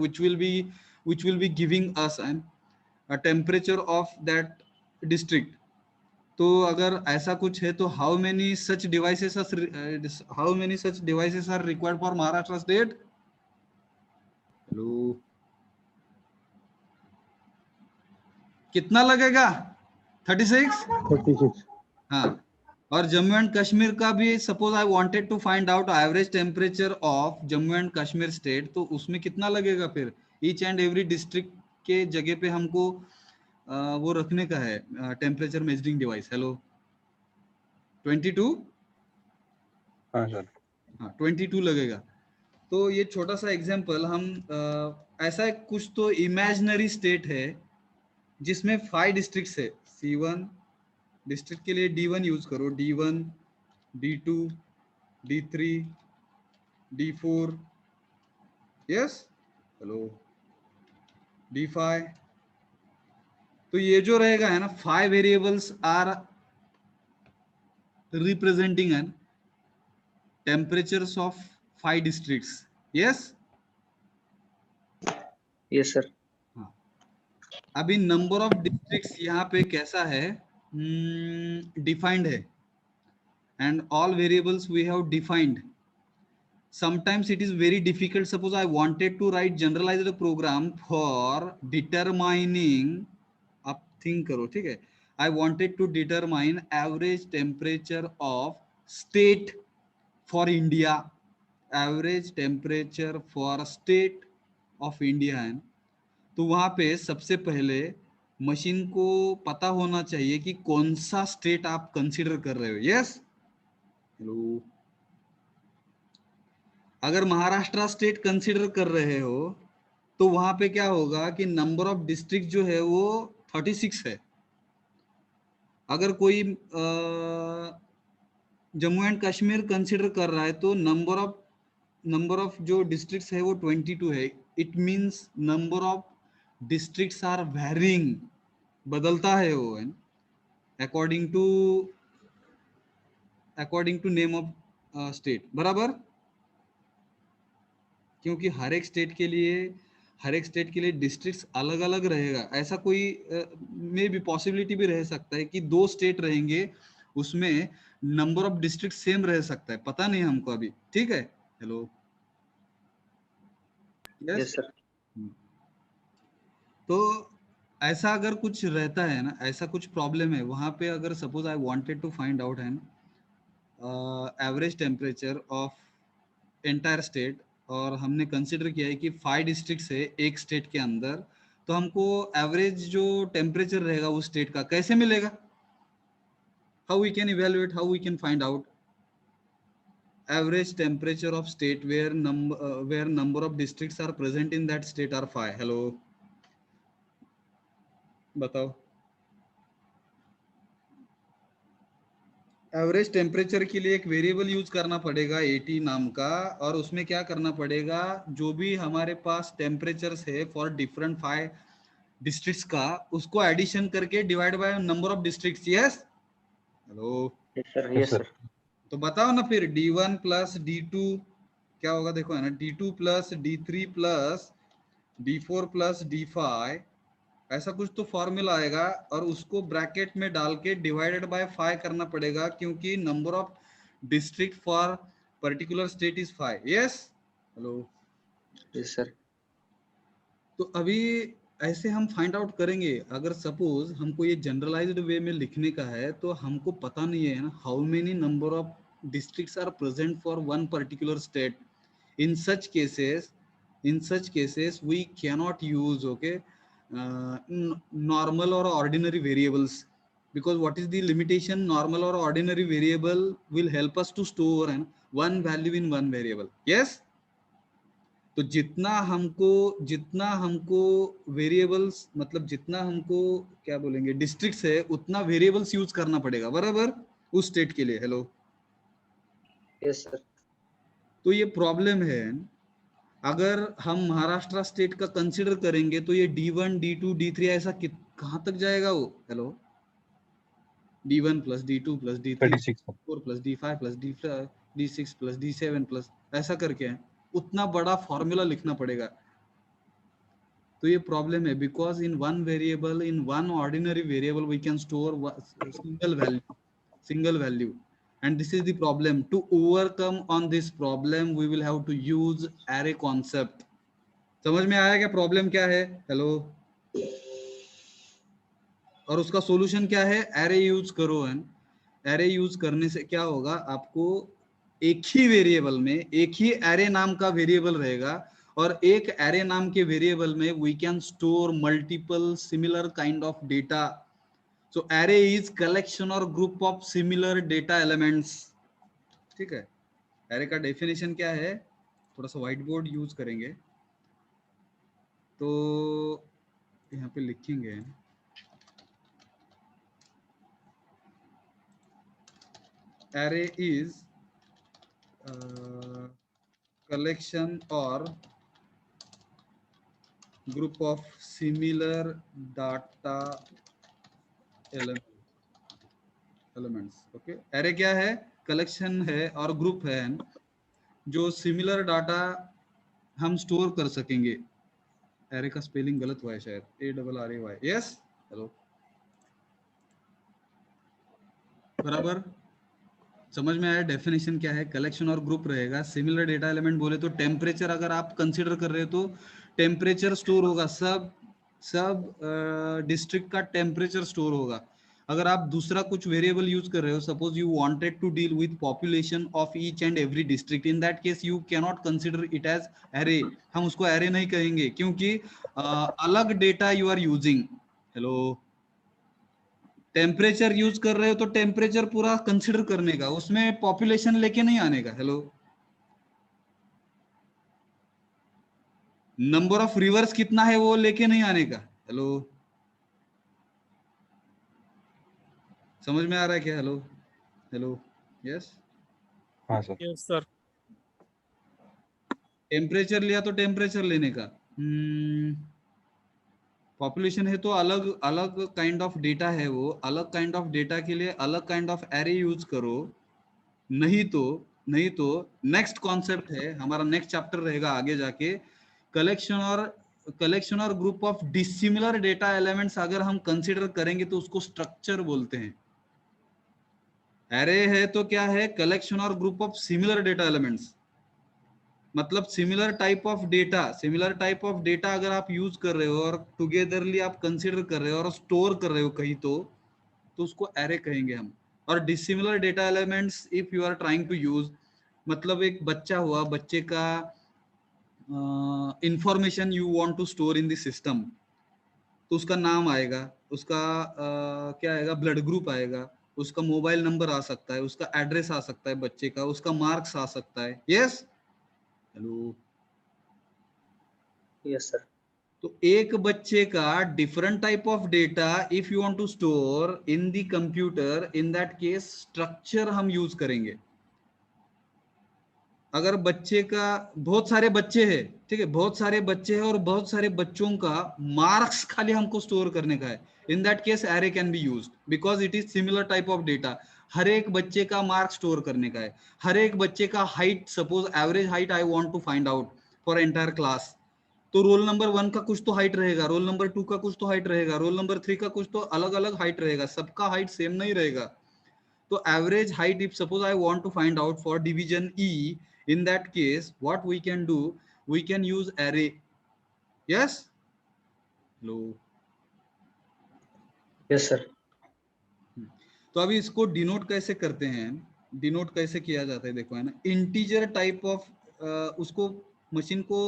which will be giving us a temperature of that district. तो अगर ऐसा कुछ है तो how many such devices are required for Maharashtra state? Hello, कितना लगेगा? 36? 36. हाँ। और जम्मू एंड कश्मीर का भी suppose I wanted to find out average temperature of Jammu and Kashmir state, तो उसमें कितना लगेगा फिर? ईच एंड एवरी डिस्ट्रिक्ट के जगह पे हमको वो रखने का है टेम्परेचर मेजरिंग डिवाइस। हेलो, 22? हाँ सर। हाँ 22 लगेगा। तो ये छोटा सा एग्जांपल हम ऐसा कुछ तो इमेजिनरी स्टेट है जिसमें 5 डिस्ट्रिक्ट्स है। C1 डिस्ट्रिक्ट के लिए D1 यूज करो, D1, D2, D3, D4, yes, hello, D5। तो ये जो रहेगा है ना, 5 variables are representing n temperatures of 5 districts, yes. Yes sir. हाँ, अभी नंबर ऑफ डिस्ट्रिक्ट्स यहाँ पे कैसा है, डिफाइंड है, and all variables we have defined. Sometimes it is very difficult. Suppose I wanted to write generalized program for determining, आप think करो, ठीक है। I wanted to determine average temperature of state for India, average temperature for state of India है। तो वहां पे सबसे पहले मशीन को पता होना चाहिए कि कौन सा स्टेट आप कंसीडर कर रहे हो, यस। हेलो, अगर महाराष्ट्र स्टेट कंसीडर कर रहे हो तो वहां पे क्या होगा कि नंबर ऑफ डिस्ट्रिक्ट जो है वो 36 है। अगर कोई जम्मू एंड कश्मीर कंसीडर कर रहा है तो नंबर ऑफ जो डिस्ट्रिक्ट्स है वो 22 है। It means number of districts are varying, बदलता है वो according to name of state, बराबर। क्योंकि हर एक स्टेट के लिए डिस्ट्रिक्ट्स अलग अलग रहेगा। ऐसा कोई में भी पॉसिबिलिटी भी रह सकता है कि 2 स्टेट रहेंगे, उसमें नंबर ऑफ डिस्ट्रिक्ट सेम रह सकता है, पता नहीं हमको अभी, ठीक है। Hello, yes. Yes sir. तो ऐसा अगर कुछ रहता है ना, ऐसा कुछ प्रॉब्लम है वहां पे, अगर suppose I wanted to find out है average temperature of entire state, और हमने कंसिडर किया है कि 5 डिस्ट्रिक्ट्स है एक स्टेट के अंदर, तो हमको एवरेज जो टेम्परेचर रहेगा उस स्टेट का कैसे मिलेगा? How we can evaluate, how we can find out average temperature of state where number of districts are present in that state are 5? Hello, बताओ। एवरेज टेम्परेचर के लिए एक वेरिएबल यूज करना पड़ेगा AT नाम का, और उसमें क्या करना पड़ेगा, जो भी हमारे पास टेम्परेचर्स है फॉर डिफरेंट 5 डिस्ट्रिक्ट्स का, उसको एडिशन करके divide by number of districts, yes. Hello, yes sir. Yes yes sir. Sir. तो बताओ ना फिर D1 प्लस D2 क्या होगा, देखो है ना, D2 plus D3 plus D4 plus D5, ऐसा कुछ तो फॉर्मूला आएगा, और उसको ब्रैकेट में डाल के डिवाइडेड बाय 5 करना पड़ेगा, क्योंकि number of district for particular state is 5, yes. Hello, yes sir. तो अभी ऐसे हम फाइंड आउट करेंगे। अगर सपोज हमको ये जनरलाइज्ड वे में लिखने का है तो हमको पता नहीं है ना how many number of districts are present for one particular state. in such cases we cannot use normal or ordinary variables, because what is the limitation? Normal or ordinary variable will help us to store one value in one variable. Yes, तो जितना हमको वेरिएबल्स, मतलब जितना हमको क्या बोलेंगे डिस्ट्रिक्ट्स है, उतना वेरिएबल्स यूज करना पड़ेगा, बराबर, उस स्टेट के लिए। Hello, yes sir. तो ये प्रॉब्लम है। अगर हम महाराष्ट्र स्टेट का कंसीडर करेंगे तो ये D1 D2 D3 ऐसा कहाँ तक जाएगा वो? Hello, D1 plus D2 plus D3 36 sir. D4 plus D5 plus D6 plus D7 plus ऐसा करके है, उतना बड़ा फॉर्मूला लिखना पड़ेगा। तो ये प्रॉब्लम है, because in one variable, in one ordinary variable we can store single value, and this is the problem. To overcome on this problem we will have to use array concept. समझ में आया क्या प्रॉब्लम क्या है? हेलो, और उसका सॉल्यूशन क्या है? एरे यूज करो। एरे यूज करने से क्या होगा, आपको एक ही वेरिएबल में एक ही एरे नाम का वेरिएबल रहेगा, और एक एरे नाम के वेरिएबल में we can store multiple similar kind of data. So array is collection और group of similar data elements. ठीक है, एरे का डेफिनेशन क्या है? थोड़ा सा व्हाइट बोर्ड यूज करेंगे तो यहाँ पे लिखेंगे। Array is collection or group of similar data elements. Okay, array क्या है? कलेक्शन है और ग्रुप है जो सिमिलर डाटा हम स्टोर कर सकेंगे। एरे का स्पेलिंग गलत हुआ है शायद, ARRAY। यस, हेलो, बराबर समझ में आया? डेफिनेशन क्या है? कलेक्शन और ग्रुप रहेगा। सिमिलर डेटा एलिमेंट बोले तो टेम्परेचर अगर आप कंसीडर कर रहे हो तो टेम्परेचर स्टोर होगा, सब डिस्ट्रिक्ट का टेम्परेचर स्टोर होगा। अगर आप दूसरा कुछ वेरिएबल यूज कर रहे हो, suppose you wanted to deal with population of each and every district, in that case you can not consider it as array. हम उसको एरे नहीं कहेंगे क्योंकि अलग data you are using. Hello, temperature use कर रहे हो तो टेम्परेचर पूरा कंसिडर करने का, उसमें पॉपुलेशन लेके नहीं आने का। हेलो, नंबर ऑफ रिवर्स कितना है वो लेके नहीं आने का। हेलो, समझ में आ रहा है क्या? हेलो, हेलो, यस, हाँ सर। Yes sir. टेम्परेचर लिया तो टेम्परेचर लेने का। पॉपुलेशन है तो अलग अलग काइंड ऑफ डेटा है, वो अलग काइंड ऑफ डेटा के लिए अलग काइंड ऑफ एरे यूज करो। नहीं तो नेक्स्ट कॉन्सेप्ट है हमारा, नेक्स्ट चैप्टर रहेगा आगे जाके, कलेक्शन और group of dissimilar data elements अगर हम कंसीडर करेंगे तो उसको स्ट्रक्चर बोलते हैं। एरे है तो क्या है? कलेक्शन और group of similar data elements, मतलब सिमिलर टाइप ऑफ डेटा अगर आप यूज कर रहे हो और टुगेदरली आप कंसीडर कर रहे हो और स्टोर कर रहे हो कहीं तो उसको एरे कहेंगे हम। और dissimilar data elements if you are trying to use, मतलब एक बच्चा हुआ, बच्चे का information you want to store in the system, तो उसका नाम आएगा, उसका क्या आएगा? ब्लड ग्रुप आएगा, उसका मोबाइल नंबर आ सकता है, उसका एड्रेस आ सकता है बच्चे का, उसका मार्क्स आ सकता है। Yes, hello, yes sir. तो एक बच्चे का different type of data if you want to store in the computer, in that case structure हम यूज करेंगे। अगर बच्चे का बहुत सारे बच्चे हैं, ठीक है, बहुत सारे बच्चे हैं और बहुत सारे बच्चों का मार्क्स खाली हमको स्टोर करने का है, in that case array can be used because it is similar type of data. हर एक बच्चे का मार्क स्टोर करने का है, हर एक बच्चे का height, suppose average height I want to find out for entire class, तो रोल नंबर 1 का कुछ तो हाइट रहेगा, रोल नंबर 2 का कुछ तो हाइट रहेगा, रोल नंबर 3 का कुछ तो अलग अलग हाइट रहेगा, सबका हाइट सेम नहीं रहेगा। तो average height, if suppose I want to find out for division E, in that case what we can do, we can use array. Yes, low. Yes sir. तो अभी इसको डिनोट कैसे करते हैं, डिनोट कैसे किया जाता है, देखो है ना, इंटीजर टाइप ऑफ, उसको मशीन को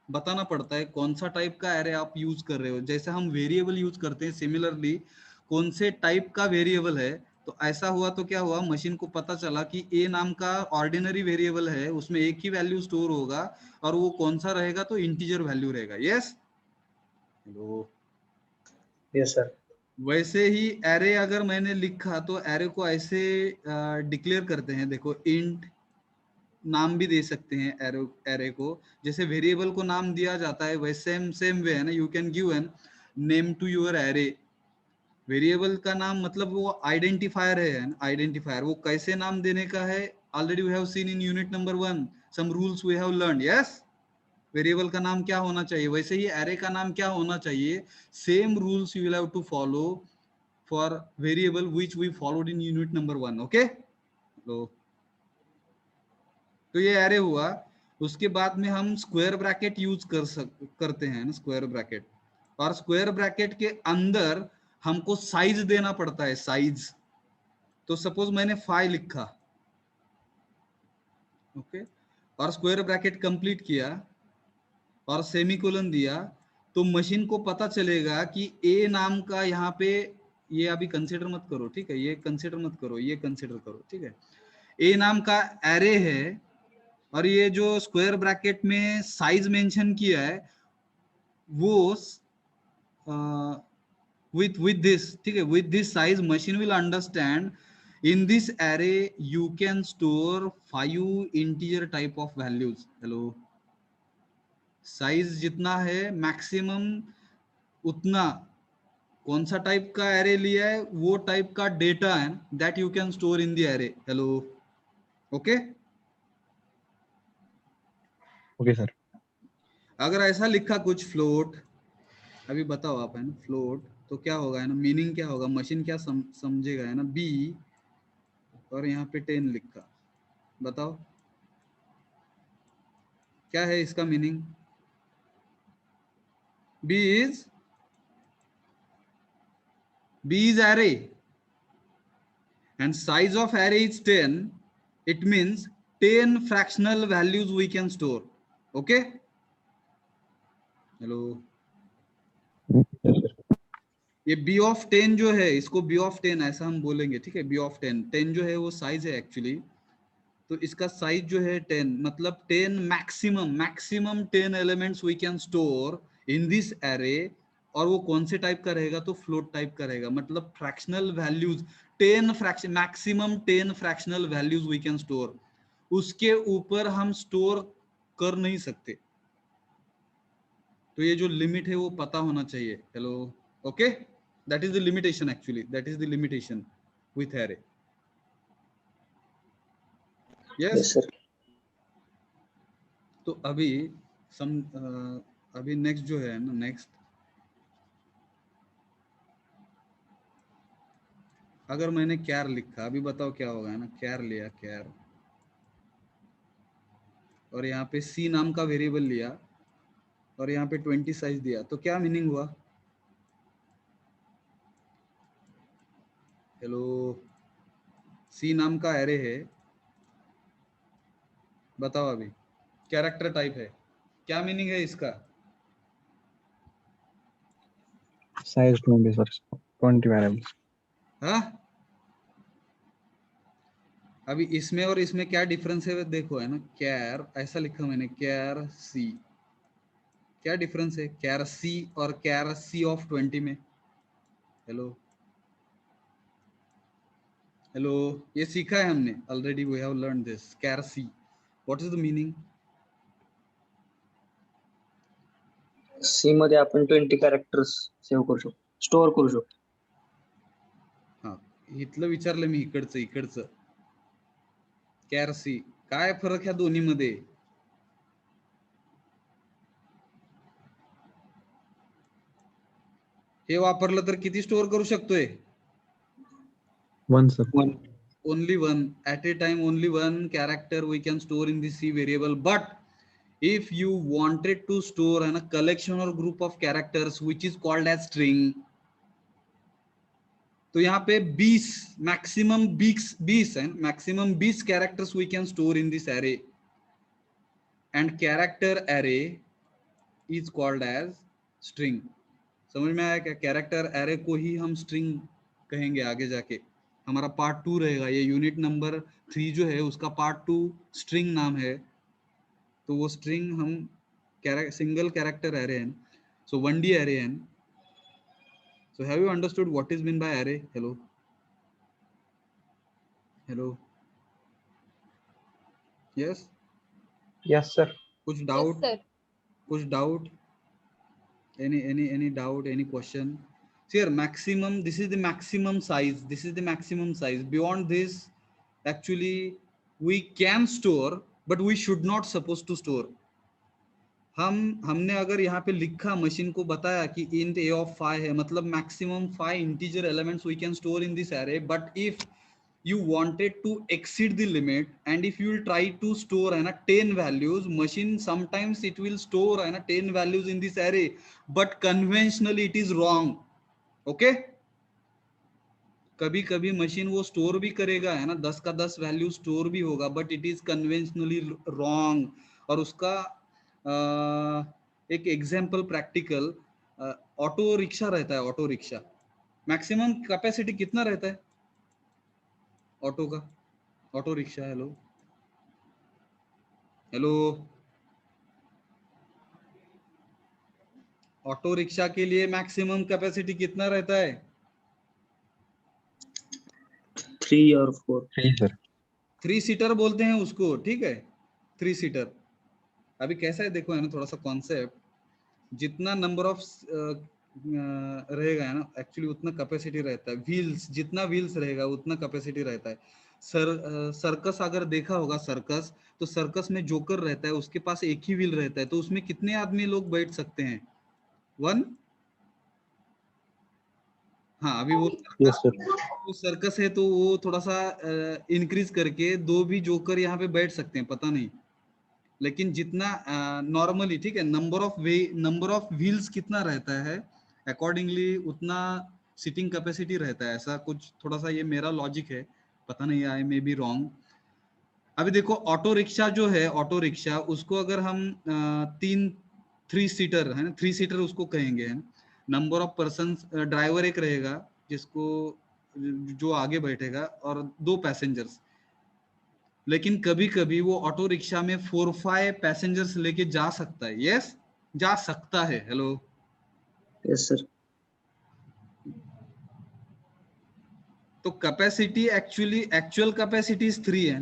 बताना पड़ता है कौन सा टाइप का एरे आप यूज कर रहे हो। जैसे हम वेरिएबल यूज करते हैं, सिमिलरली कौन से टाइप का वेरिएबल है, तो ऐसा हुआ तो क्या हुआ, मशीन को पता चला कि ए नाम का ऑर्डिनरी वेरिएबल है, उसमें एक ही वैल्यू स्टोर होगा और वो कौन सा रहेगा, तो इंटीजर वैल्यू रहेगा। Yes, hello. Yes sir. वैसे ही एरे अगर मैंने लिखा तो एरे को ऐसे डिक्लेयर करते हैं, देखो इंट नाम भी दे सकते हैं एरे, एरे को जैसे वेरिएबल को नाम दिया जाता है वैसे सेम वे है ना, you can give an name to your array. Variable का नाम मतलब वो आइडेंटिफायर है, आइडेंटिफायर वो कैसे नाम देने का है, already we have seen in unit number 1 some rules we have learn. Yes, variable का नाम क्या होना चाहिए, वैसे ही एरे का नाम क्या होना चाहिए, same rules you will have to follow for variable which we followed in unit number 1. okay, तो ये एरे हुआ। उसके बाद में हम स्क्वायर ब्रैकेट यूज करते हैं ना, स्क्वायर ब्रैकेट, और स्क्वायर ब्रैकेट के अंदर हमको साइज देना पड़ता है, साइज। तो सपोज मैंने 5 लिखा, ओके, और स्क्वायर ब्रैकेट कंप्लीट किया और सेमीकोलन दिया, तो मशीन को पता चलेगा कि ए नाम का, यहाँ पे ये अभी कंसीडर मत करो, ठीक है, ये कंसीडर मत करो, ये कंसीडर करो, ठीक है। ए नाम का एरे है और ये जो स्क्वायर ब्रैकेट में साइज मेंशन किया है वो with this, ठीक है, with this size machine will understand in this array you can store 5 integer type of values। Hello, size जितना है मैक्सिमम उतना, कौन सा टाइप का एरे लिया है वो टाइप का डेटा है that you can store in the array. Hello, okay. Okay sir. अगर ऐसा लिखा कुछ फ्लोट, अभी बताओ आप, है ना, फ्लोट तो क्या होगा, है ना, मीनिंग क्या होगा, मशीन क्या समझेगा, है ना, बी, और यहाँ पे 10 लिखा, बताओ क्या है इसका meaning. B is array and size of array is 10, it means 10 fractional values we can store। okay, hello. ये बी ऑफ 10 जो है, इसको बी ऑफ 10 ऐसा हम बोलेंगे, ठीक है, बी ऑफ 10, 10 जो है वो साइज है एक्चुअली, तो इसका साइज जो है 10, मतलब 10 maximum 10 elements we can store in this array. और वो कौन से टाइप का रहेगा, तो फ्लोट टाइप का रहेगा, मतलब fractional values 10 fraction, maximum 10 fractional values we can store, उसके ऊपर हम स्टोर कर नहीं सकते। तो ये जो लिमिट है वो पता होना चाहिए। Hello, okay, that is the limitation, actually that is the limitation with array. Yes, sir. तो अभी अभी नेक्स्ट जो है ना, नेक्स्ट अगर मैंने कैर लिखा, अभी बताओ क्या होगा, है ना, कैर लिया, कैर, और यहाँ पे सी नाम का वेरिएबल लिया और यहाँ पे 20 साइज दिया, तो क्या मीनिंग हुआ। हेलो, सी नाम का एरे है, बताओ अभी, कैरेक्टर टाइप है, क्या मीनिंग है इसका। Size 20 sir, 20 variables. हाँ, अभी इसमें और इसमें क्या डिफरेंस है देखो, है ना, कैर ऐसा लिखा मैंने, कैर सी, क्या डिफरेंस है कैर सी और कैर सी ऑफ 20 में। हेलो, हेलो, ये सीखा है हमने already, we have learn this care C, what is the meaning. C मध्ये आपण 20 कॅरेक्टर्स सेव्ह करू शकतो, स्टोअर करू शकतो. हा, इथलं विचारलं मी, इकडचं कैर सी, काय फरक ह्या दोन्ही मध्ये। हे वापरलं तर किती स्टोअर करू शकतोय, 1 sir. only one at a time, only one character we can store in the C variable, but if you wanted to store a collection or group of characters which is called as string, तो यहाँ पे 20 मैक्सिमम 20 है, maximum 20 characters we can store in this array, and character array is called as string. समझ में आया क्या? कैरेक्टर एरे को ही हम स्ट्रिंग कहेंगे आगे जाके, हमारा पार्ट 2 रहेगा, ये यूनिट नंबर 3 जो है उसका पार्ट 2 स्ट्रिंग नाम है, तो वो स्ट्रिंग हम सिंगल कैरेक्टर एरे हैं, सो 1D एरे हैं। So have you understood what is meant by array? Hello. Hello. Yes. Yes, sir. कुछ doubt? Yes, sir. कुछ doubt? Any doubt? Any question? See here, maximum. This is the maximum size. This is the maximum size. Beyond this, actually, we can store, but we should not supposed to store. हमने अगर यहाँ पे लिखा, मशीन को बताया कि int a of 5 है, मतलब maximum 5 integer elements we can store in this array, but if you wanted to exceed the limit and if you will try to store 10 values, machine sometimes it will store 10 values in this array, but conventionally it is wrong. Okay, कभी कभी मशीन वो स्टोर भी करेगा, है ना, 10 का 10 वैल्यू स्टोर भी होगा, but it is conventionally wrong. और उसका एक एग्जाम्पल प्रैक्टिकल, ऑटो रिक्शा रहता है। ऑटो रिक्शा मैक्सिमम कैपेसिटी कितना रहता है ऑटो का? Auto rickshaw, hello hello, auto rickshaw के लिए मैक्सिमम कैपेसिटी कितना रहता है? 3 और 4। 3 सर। 3 सीटर बोलते हैं उसको, ठीक है, 3 सीटर। अभी कैसा है देखो, है ना, थोड़ा सा कॉन्सेप्ट, जितना नंबर ऑफ रहेगा, है ना, एक्चुअली उतना कैपेसिटी रहता है। व्हील्स, जितना व्हील्स रहेगा उतना कैपेसिटी रहता है। सर्कस अगर देखा होगा, सर्कस, तो सर्कस में जोकर रहता है, उसके पास एक ही व्हील रहता है, तो उसमें कितने आदमी लोग बैठ सकते हैं? 1। हाँ, अभी वो यस सर। सर्कस है तो वो थोड़ा सा इंक्रीज करके 2 भी जोकर यहाँ पे बैठ सकते हैं, पता नहीं। लेकिन जितना नॉर्मली, ठीक है, नंबर ऑफ व्हील्स कितना रहता है, अकॉर्डिंगली उतना सीटिंग कैपेसिटी रहता है। ऐसा कुछ थोड़ा सा, ये मेरा लॉजिक है, पता नहीं, आई मे बी रॉन्ग। अभी देखो, ऑटो रिक्शा जो है, ऑटो रिक्शा, उसको अगर हम 3 सीटर है ना, 3 सीटर उसको कहेंगे। नंबर ऑफ पर्सन, ड्राइवर एक रहेगा जिसको, जो आगे बैठेगा, और 2 पैसेंजर्स। लेकिन कभी कभी वो ऑटो रिक्शा में 4-5 पैसेंजर्स लेके जा सकता है। यस, जा सकता है। Hello, yes sir. तो कैपेसिटी एक्चुअल कैपेसिटी इज 3 है,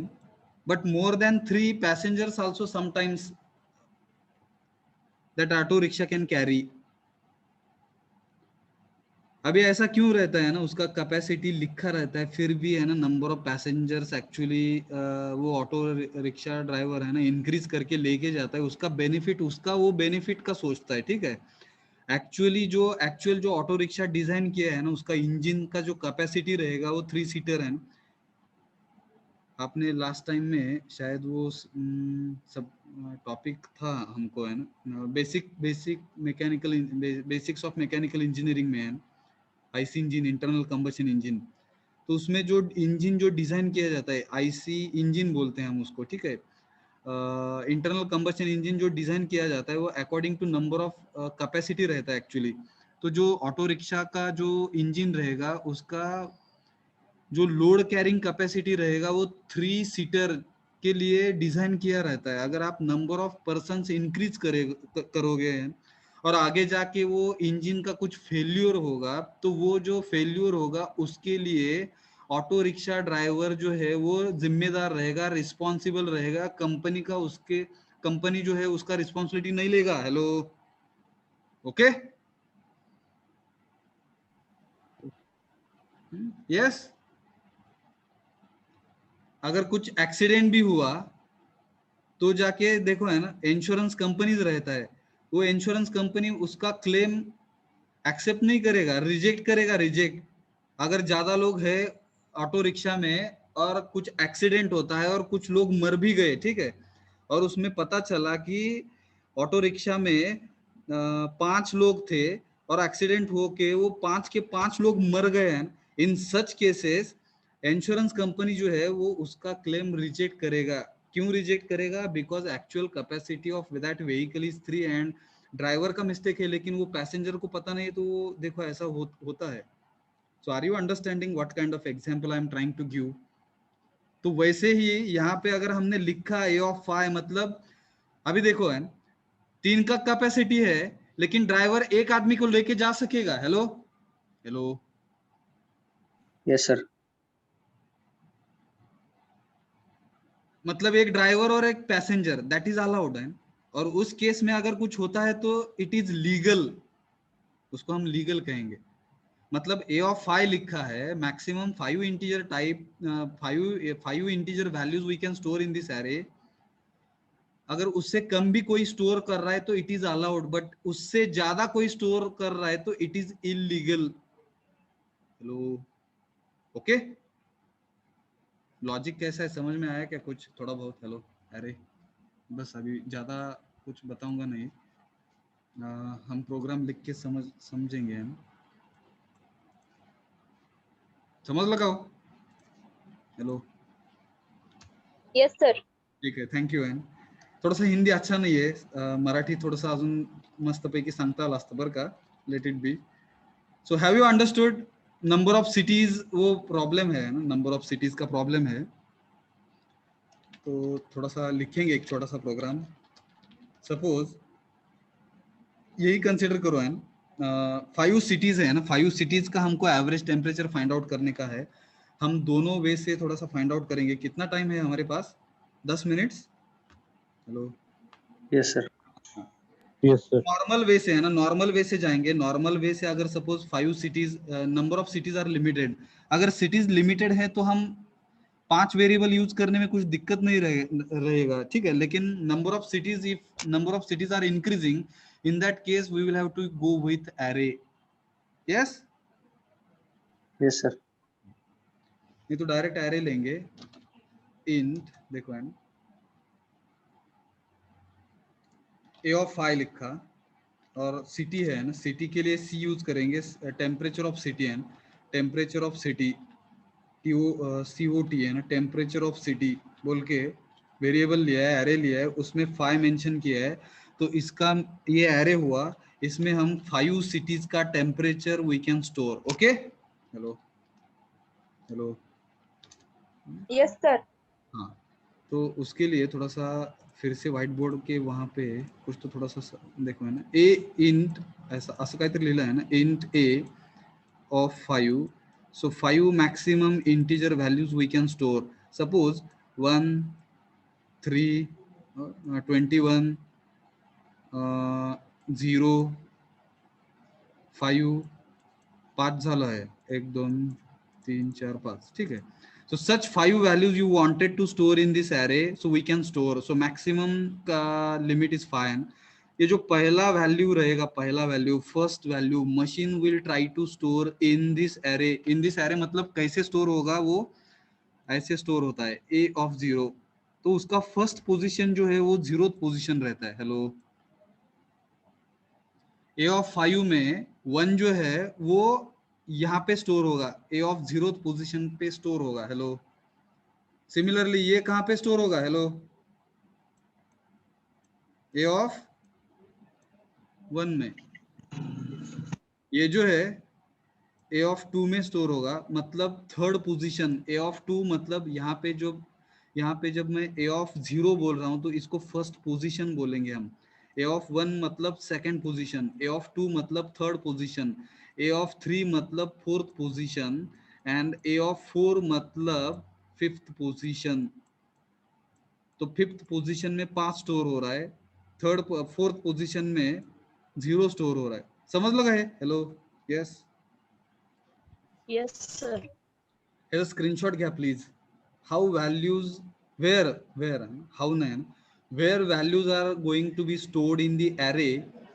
but more than 3 passengers also sometimes that auto rickshaw can carry. अभी ऐसा क्यों रहता है ना, उसका कैपेसिटी लिखा रहता है, फिर भी, है ना, नंबर ऑफ पैसेंजर्स एक्चुअली वो ऑटो रिक्शा ड्राइवर, है ना, इंक्रीज करके लेके जाता है। उसका बेनिफिट, उसका वो बेनिफिट का सोचता है, ठीक है। एक्चुअल जो ऑटो रिक्शा डिजाइन किया है ना, उसका इंजन का जो कैपेसिटी रहेगा वो 3 सीटर है। आपने लास्ट टाइम में शायद वो सब टॉपिक था हमको, है ना, बेसिक्स ऑफ मैकेनिकल इंजीनियरिंग में, है IC engine, internal combustion engine. तो उसमें जो इंजन जो डिजाइन किया जाता है, आईसी इंजन बोलते हैं हम उसको, ठीक है। इंटरनल कंबशन इंजन जो डिजाइन किया जाता है वो according to number of capacity रहता है एक्चुअली। तो जो ऑटो रिक्शा का जो इंजन रहेगा, उसका जो लोड कैरिंग कैपेसिटी रहेगा वो 3 सीटर के लिए डिजाइन किया रहता है। अगर आप नंबर ऑफ पर्सन इंक्रीज करोगे और आगे जाके वो इंजन का कुछ फेल्यूर होगा, तो वो जो फेल्यूर होगा उसके लिए ऑटो रिक्शा ड्राइवर जो है वो जिम्मेदार रहेगा, रिस्पॉन्सिबल रहेगा। कंपनी जो है उसका रिस्पॉन्सिबिलिटी नहीं लेगा। Hello, okay, yes. अगर कुछ एक्सीडेंट भी हुआ तो जाके देखो, है ना, इंश्योरेंस कंपनीज रहता है, वो इंश्योरेंस कंपनी उसका क्लेम एक्सेप्ट नहीं करेगा, रिजेक्ट करेगा, रिजेक्ट। अगर ज्यादा लोग है ऑटो रिक्शा में और कुछ एक्सीडेंट होता है और कुछ लोग मर भी गए, ठीक है, और उसमें पता चला कि ऑटो रिक्शा में 5 लोग थे और एक्सीडेंट हो के वो 5 के 5 लोग मर गए हैं, इन सच केसेस इंश्योरेंस कंपनी जो है वो उसका क्लेम रिजेक्ट करेगा। क्यों रिजेक्ट करेगा? Because actual capacity of that vehicle is 3 and driver का मिस्टेक है, लेकिन वो पैसेंजर को पता नहीं, तो वो देखो ऐसा होता है। So are you understanding what kind of example I am trying to give? तो वैसे ही यहाँ पे अगर हमने लिखा ए ऑफ 5, मतलब अभी देखो है 3 का कैपेसिटी है, लेकिन ड्राइवर एक आदमी को लेके जा सकेगा। Hello hello, yes sir. मतलब एक ड्राइवर और एक पैसेंजर, दैट इज अलाउड है। और उस केस में अगर कुछ होता है तो इट इज लीगल, उसको हम लीगल कहेंगे। मतलब ए ऑफ 5 लिखा है, maximum 5 integer type, 5 integer values we can store in this array. अगर उससे कम भी कोई स्टोर कर रहा है तो इट इज अलाउड, बट उससे ज्यादा कोई स्टोर कर रहा है तो it is illegal. Hello, okay? Logic कैसा है, समझ में आया क्या कुछ थोड़ा बहुत? हेलो, अरे बस अभी ज्यादा कुछ बताऊंगा नहीं, हम प्रोग्राम लिख के समझेंगे हम। समझ लगाओ। Hello, yes sir. ठीक आहे, थँक्यू. एन थोडंसं हिंदी अच्छा नाही आहे, मराठी थोडंसं अजून मस्तपैकी सांगता आलं असतं बरं का. Let it be. So have you understood number of cities? वो प्रॉब्लम है ना, नंबर ऑफ सिटीज का प्रॉब्लम है, तो थोड़ा सा लिखेंगे एक छोटा सा प्रोग्राम। सपोज यही कंसिडर करो है, 5 सिटीज है ना, 5 सिटीज का हमको एवरेज टेम्परेचर फाइंड आउट करने का है। हम दोनों वे से थोड़ा सा फाइंड आउट करेंगे। कितना टाइम है हमारे पास? 10 minutes. Hello, yes sir. Yes, sir. Normal way से है ना, नॉर्मल वे से जाएंगे। नॉर्मल वे से अगर suppose 5 cities, number of cities are limited, अगर सिटीज लिमिटेड है तो हम 5 वेरिएबल यूज करने में कुछ दिक्कत नहीं रहेगा, ठीक है। लेकिन number of cities, if number of cities are increasing, in that case we will have to go with array. Yes, yes sir. नहीं तो डायरेक्ट एरे लेंगे। इंट देखो एंड ए ऑफ 5 लिखा, और सिटी है ना, सिटी के लिए सी यूज करेंगे, टेम्परेचर ऑफ सिटी है, टेम्परेचर ऑफ सिटी, COT है ना, टेम्परेचर ऑफ सिटी बोल के वेरिएबल लिया है, एरे लिया है, उसमें 5 मेंशन किया है, तो इसका ये एरे हुआ। इसमें हम 5 सिटीज का temperature we can store. Okay, hello hello, yes sir. हाँ। तो उसके लिए थोड़ा सा फिर से व्हाइट बोर्ड के वहाँ पे कुछ तो थोड़ा सा देखो है ना, ए इंट ऐसा असं काहीतरी लिहिलं आहे ना, int A of 5. So 5 maximum integer values we can store. Suppose 1, 3, 21, 0, 5, 5 झालं आहे, 1, 2, 3, 4, 5, ठीक है। So such 5 values you wanted to store in this array, so we can store. So maximum का limit is 5. ये जो पहला वैल्यू रहेगा, पहला value, first value, machine will try to store in this array. In this array मतलब कैसे स्टोर होगा? वो ऐसे स्टोर होता है, ए ऑफ 0, तो उसका फर्स्ट पोजीशन जो है वो 0th पोजीशन रहता है। हेलो, ए ऑफ 5 में 1 जो है वो यहाँ पे स्टोर होगा, ए ऑफ 0th पोजीशन पे स्टोर होगा। हेलो, सिमिलरली ये कहाँ पे स्टोर होगा? हेलो, ए ऑफ 1 में। ये जो है ए ऑफ 2 में स्टोर होगा, मतलब थर्ड पोजीशन। ए ऑफ 2 मतलब यहाँ पे जब मैं ए ऑफ 0 बोल रहा हूँ तो इसको फर्स्ट पोजीशन बोलेंगे हम। ए ऑफ 1 मतलब सेकंड पोजीशन, ए ऑफ 2 मतलब थर्ड पोजीशन, ए ऑफ 3 मतलब fourth position, and a of 4 मतलब फिफ्थ पोजीशन। तो फिफ्थ पोजीशन में 5 स्टोर हो रहा है, फोर्थ पोजीशन में 0 स्टोर हो रहा है। समझ लगा है? Hello, yes. Yes sir. हे स्क्रीनशॉट घ्या please. How values where how नाही, where values are going to be stored in the array,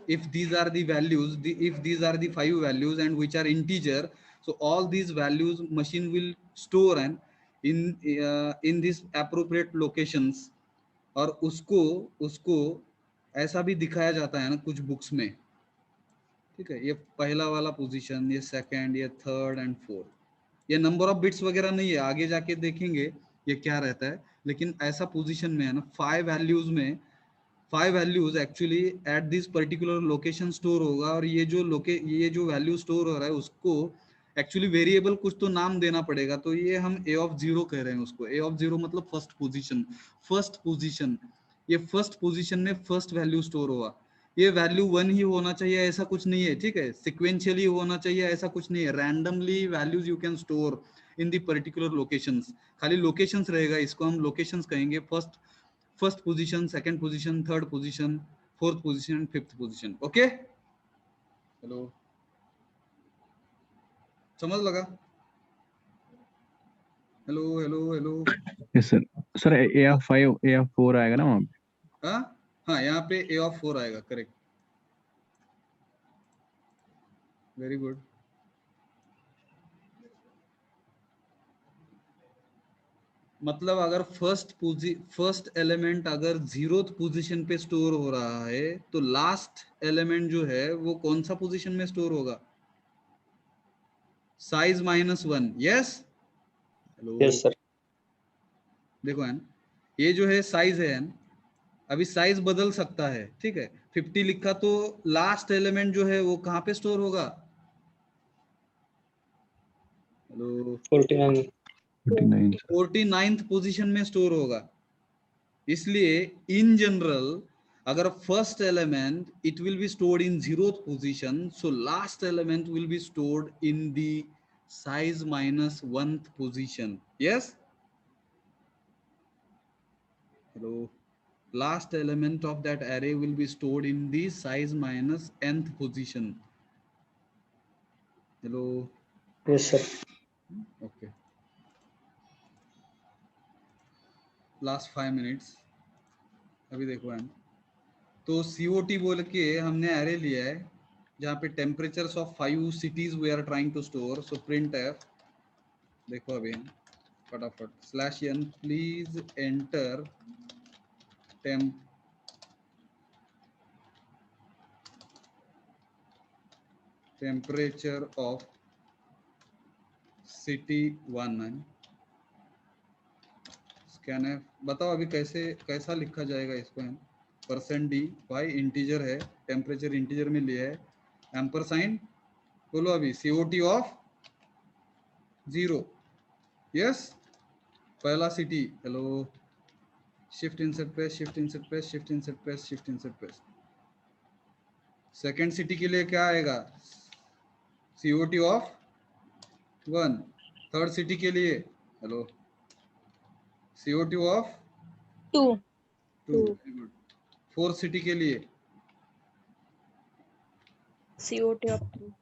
if these are the values, if these are the 5 values and which are integer, so all these values machine will store and in these appropriate locations. और उसको उसको ऐसा भी दिखाया जाता है ना कुछ बुक्स में, ठीक है। ये पहला वाला पोजीशन, ये सेकंड, ये थर्ड एंड फोर्थ, ये नंबर ऑफ बिट्स वगैरह नहीं है, आगे जाके देखेंगे ये क्या रहता है, लेकिन ऐसा पोजीशन में है ना 5 वैल्यूज में 5 values actually at this particular location store होगा, और ये जो वैल्यू स्टोर हो रहा है उसको एक्चुअली वेरिएबल कुछ तो नाम देना पड़ेगा, तो ये हम a ऑफ 0 कह रहे हैं उसको। a ऑफ 0 मतलब फर्स्ट पोजीशन, ये फर्स्ट पोजीशन में फर्स्ट वैल्यू स्टोर होगा। ये वैल्यू 1 ही होना चाहिए ऐसा कुछ नहीं है, ठीक है। सिक्वेंशियली होना चाहिए ऐसा कुछ नहीं है, randomly values you can store in the particular locations, खाली लोकेशंस रहेगा, इसको हम लोकेशंस कहेंगे। First position, second position, third position, fourth position, fifth position. Okay, hello, समझ लगा? Hello hello hello. Yes sir. Sir AF5 AF4 आएगा ना वहाँ पे? हाँ, यहाँ पे a ऑफ 4 आएगा, करेक्ट, वेरी गुड। मतलब अगर फर्स्ट एलिमेंट अगर 0th पोजीशन पे स्टोर हो रहा है तो लास्ट एलिमेंट जो है वो कौन सा पोजीशन में स्टोर होगा? Size -1। Yes, hello, yes sir. देखो है ना, ये जो है साइज है ना, अभी साइज बदल सकता है, ठीक है। 50 लिखा तो लास्ट एलिमेंट जो है वो कहाँ पे स्टोर होगा? हेलो, 49। 49 सर। 49th पोजीशन में स्टोर होगा। इसलिए इन जनरल अगर first element it will be stored in 0th position, so last element will be stored in the size -1th position. Yes, hello, last element of that array will be stored in the size -nth position. Hello, yes sir. okay, last 5 minutes। अभी देखो है, तो COT बोल के हमने array लिया है जहाँ पे temperatures of 5 cities we are trying to store, so printf, देखो अभी फटाफट /n please enter temperature of city 1 है। स्कैन बताओ अभी कैसा लिखा जाएगा इसको? %d, भाई इंटीजर है, टेम्परेचर इंटीजर में लिया है, एम्पर साइन, बोलो अभी COT ऑफ 0। यस, पहला city, hello, shift insert press, shift insert press, shift insert press, shift insert press. Second city के लिए क्या आएगा? COT of 1। थर्ड सिटी के लिए, hello, COT of 2. 2, very good. Fourth city के लिए COT of 3.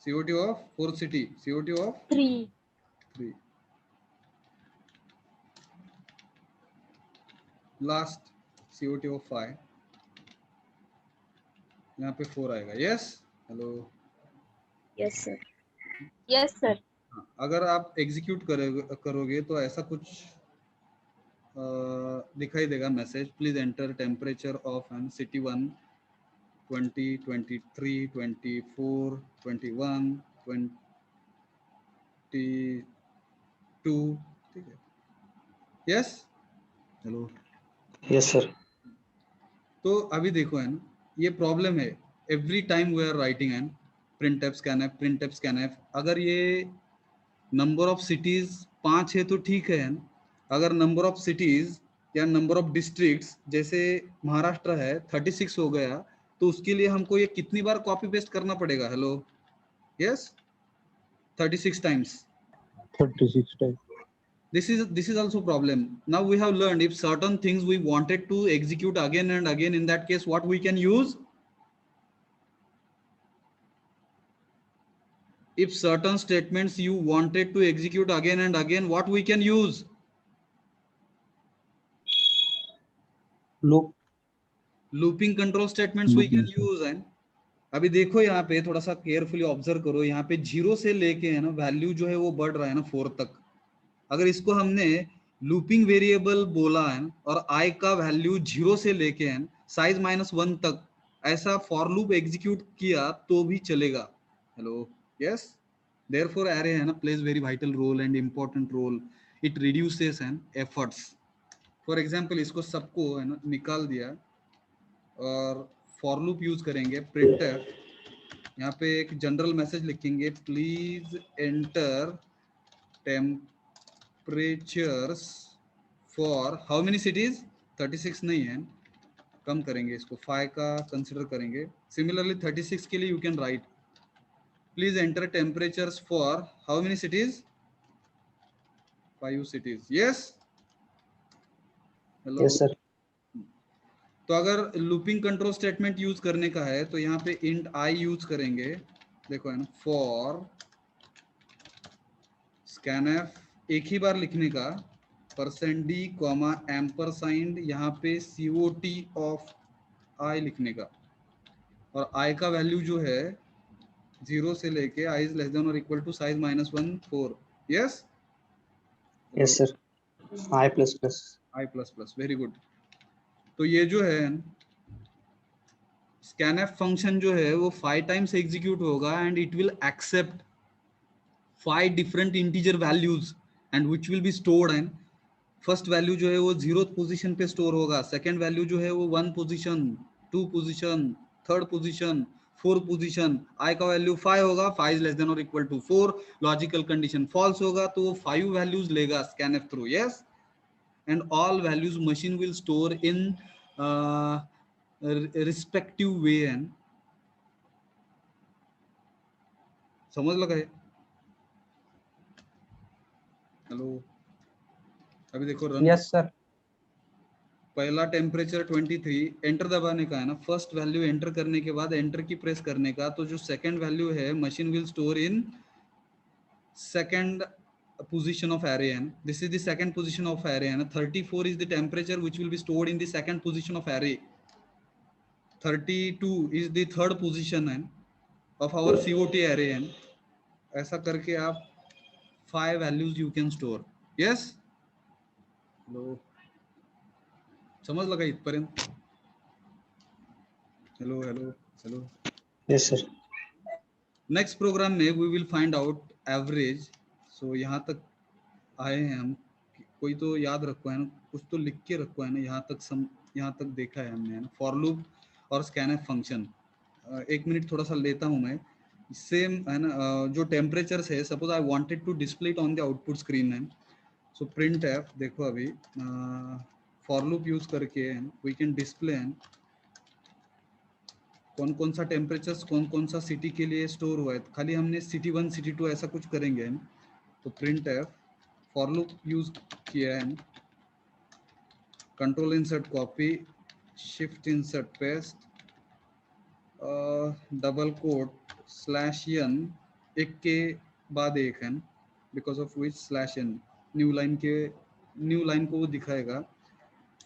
COT of fourth city, COT of 3. 3। Last COT of 5, यहाँ पे 4 आएगा। Yes, hello, Yes sir. Yes sir. अगर आप एग्जीक्यूट करोगे तो ऐसा कुछ दिखाई देगा message, please enter temperature of an city 1 20, 23, 24, 21, 22, ठीक है। Yes, hello, yes sir. तो अभी देखो है ना, ये प्रॉब्लम है every time we are writing an printf scanf, printf scanf। अगर ये नंबर ऑफ सिटीज 5 है तो ठीक है ना, अगर नंबर ऑफ सिटीज या नंबर ऑफ डिस्ट्रिक्ट्स जैसे महाराष्ट्र है 36 हो गया, तो उसके लिए हमको ये कितनी बार कॉपी पेस्ट करना पड़ेगा? Hello, yes, 36 times. 36 times. This is also problem. Now we have learned if certain things we wanted to execute again and again, in that case what we can use? If certain statements you wanted to execute again and again, what we can use? Loop. Looping control statements we can Looping, sir. Use. And अभी देखो यहाँ पे थोड़ा सा केयरफुली ऑब्जर्व करो, यहाँ पे 0 से लेके है ना वैल्यू जो है वो बढ़ रहा है ना 4 तक। अगर इसको हमने लूपिंग वेरिएबल बोला है और आई का वैल्यू 0 से लेके है साइज -1 तक ऐसा फॉर लूप एग्जीक्यूट किया तो भी चलेगा। हेलो, यस, देयरफॉर एरे है ना plays very vital role and important role, it reduces and efforts. For example इसको सबको है ना निकाल दिया और फॉर लूप यूज करेंगे प्रिंटफ, यहाँ पे एक जनरल मैसेज लिखेंगे please enter temperatures for how many cities, 36 नहीं है, कम करेंगे इसको, 5 का कंसिडर करेंगे। सिमिलरली 36 के लिए you can write please enter temperatures for how many cities, 5 cities. Yes, hello. Yes sir. तो अगर लूपिंग कंट्रोल स्टेटमेंट यूज करने का है तो यहाँ पे इंट आई यूज करेंगे, देखो है ना, फॉर स्कैनफ एक ही बार लिखने का, %d कॉमा एम्परसाइंड यहाँ पे COT ऑफ आई लिखने का, और आई का वैल्यू जो है 0 से लेके आई इज लेस देन और equal to size -1 4। Yes, yes sir. I plus plus. I plus plus, very good. तो ये जो है scanf फंक्शन जो है वो 5 टाइम्स एग्जीक्यूट होगा and it will accept 5 different integer values and which will be stored. And first value जो है वो 0 पोजीशन पे स्टोर होगा, सेकंड वैल्यू जो है वो 1 position, 2 position, third position, 4 position, i का वैल्यू 5 होगा, 5 इज लेस देन और equal to 4, logical condition false होगा तो वो 5 वैल्यूज लेगा scanf through. Yes, and all values machine will store in respective way. And समझ लगा है? हेलो, अभी देखो रन। Yes sir. पहला टेम्परेचर 23, एंटर दबाने का है ना, फर्स्ट वैल्यू एंटर करने के बाद एंटर की प्रेस करने का, तो जो सेकंड वैल्यू है machine will store in second position of array, and this is the second position of array, and 34 is the temperature which will be stored in the second position of array, 32 is the third position and of our COT array, and ऐसा करके आप 5 values you can store. yes, hello, समझ लगा इथपर्यंत? Hello hello hello. Yes sir. Next program में we will find out average. So यहाँ तक आए हैं हम, कोई तो याद रखो है ना, कुछ तो लिख के रखो है ना, यहाँ तक देखा है हमने, है ना, फॉर लूप और स्कैनफ फंक्शन। एक मिनट थोड़ा सा लेता हूँ मैं, सेम है ना, जो टेम्परेचर्स है, suppose I wanted to display it on the output screen है, सो प्रिंट एफ, देखो अभी फॉर लूप यूज करके वी कैन डिस्प्ले कौन कौन सा टेम्परेचर्स कौन कौन सा सिटी के लिए स्टोर हुआ है। खाली हमने सिटी 1 सिटी 2 ऐसा कुछ करेंगे हम। तो print f for loop use किया है, control insert copy, shift insert paste, double quote /n, एक के बाद एक है, because of which /n new line को वो दिखाएगा।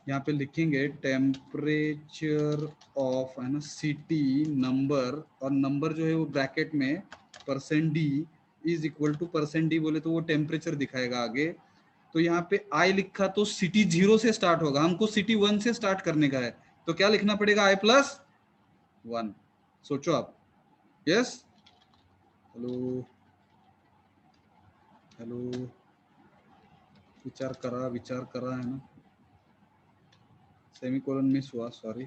यहाँ पे लिखेंगे टेम्परेचर ऑफ, है ना, सिटी नंबर, और नंबर जो है वो ब्रैकेट में %d is equal to %d बोले तो वो टेम्परेचर दिखाएगा आगे। तो यहाँ पे आई लिखा तो सिटी 0 से स्टार्ट होगा, हमको सिटी 1 से स्टार्ट करने का है, तो क्या लिखना पड़ेगा, i+1। सोचो आप। यस, हेलो हेलो, विचार करा है ना, सेमीकोलन मिस हुआ, सॉरी।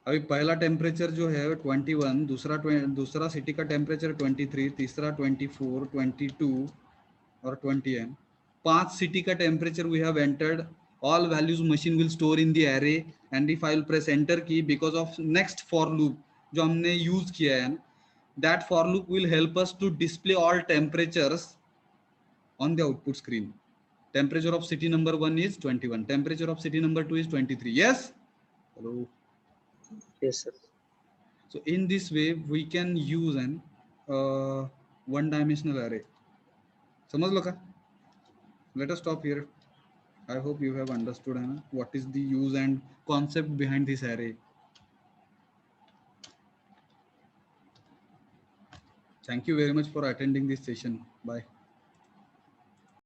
अभी पहला टेम्परेचर जो है 21, दूसरा सिटी का टेम्परेचर 23, तीसरा 24, 22 और 20 है। 5 सिटी का temperature we have entered, all values machine will store in the array, and if I will press enter key because of next for loop जो हमने यूज किया है, that for loop will help us to display all temperatures on the output screen. Temperature of city number 1 is 21, temperature of city number 2 is 23. yes, hello. Yes sir. So in this way we can use an one dimensional array. समझ लो का? Let us stop here. I hope you have understood what is the use and concept behind this array. Thank you very much for attending this session. Bye.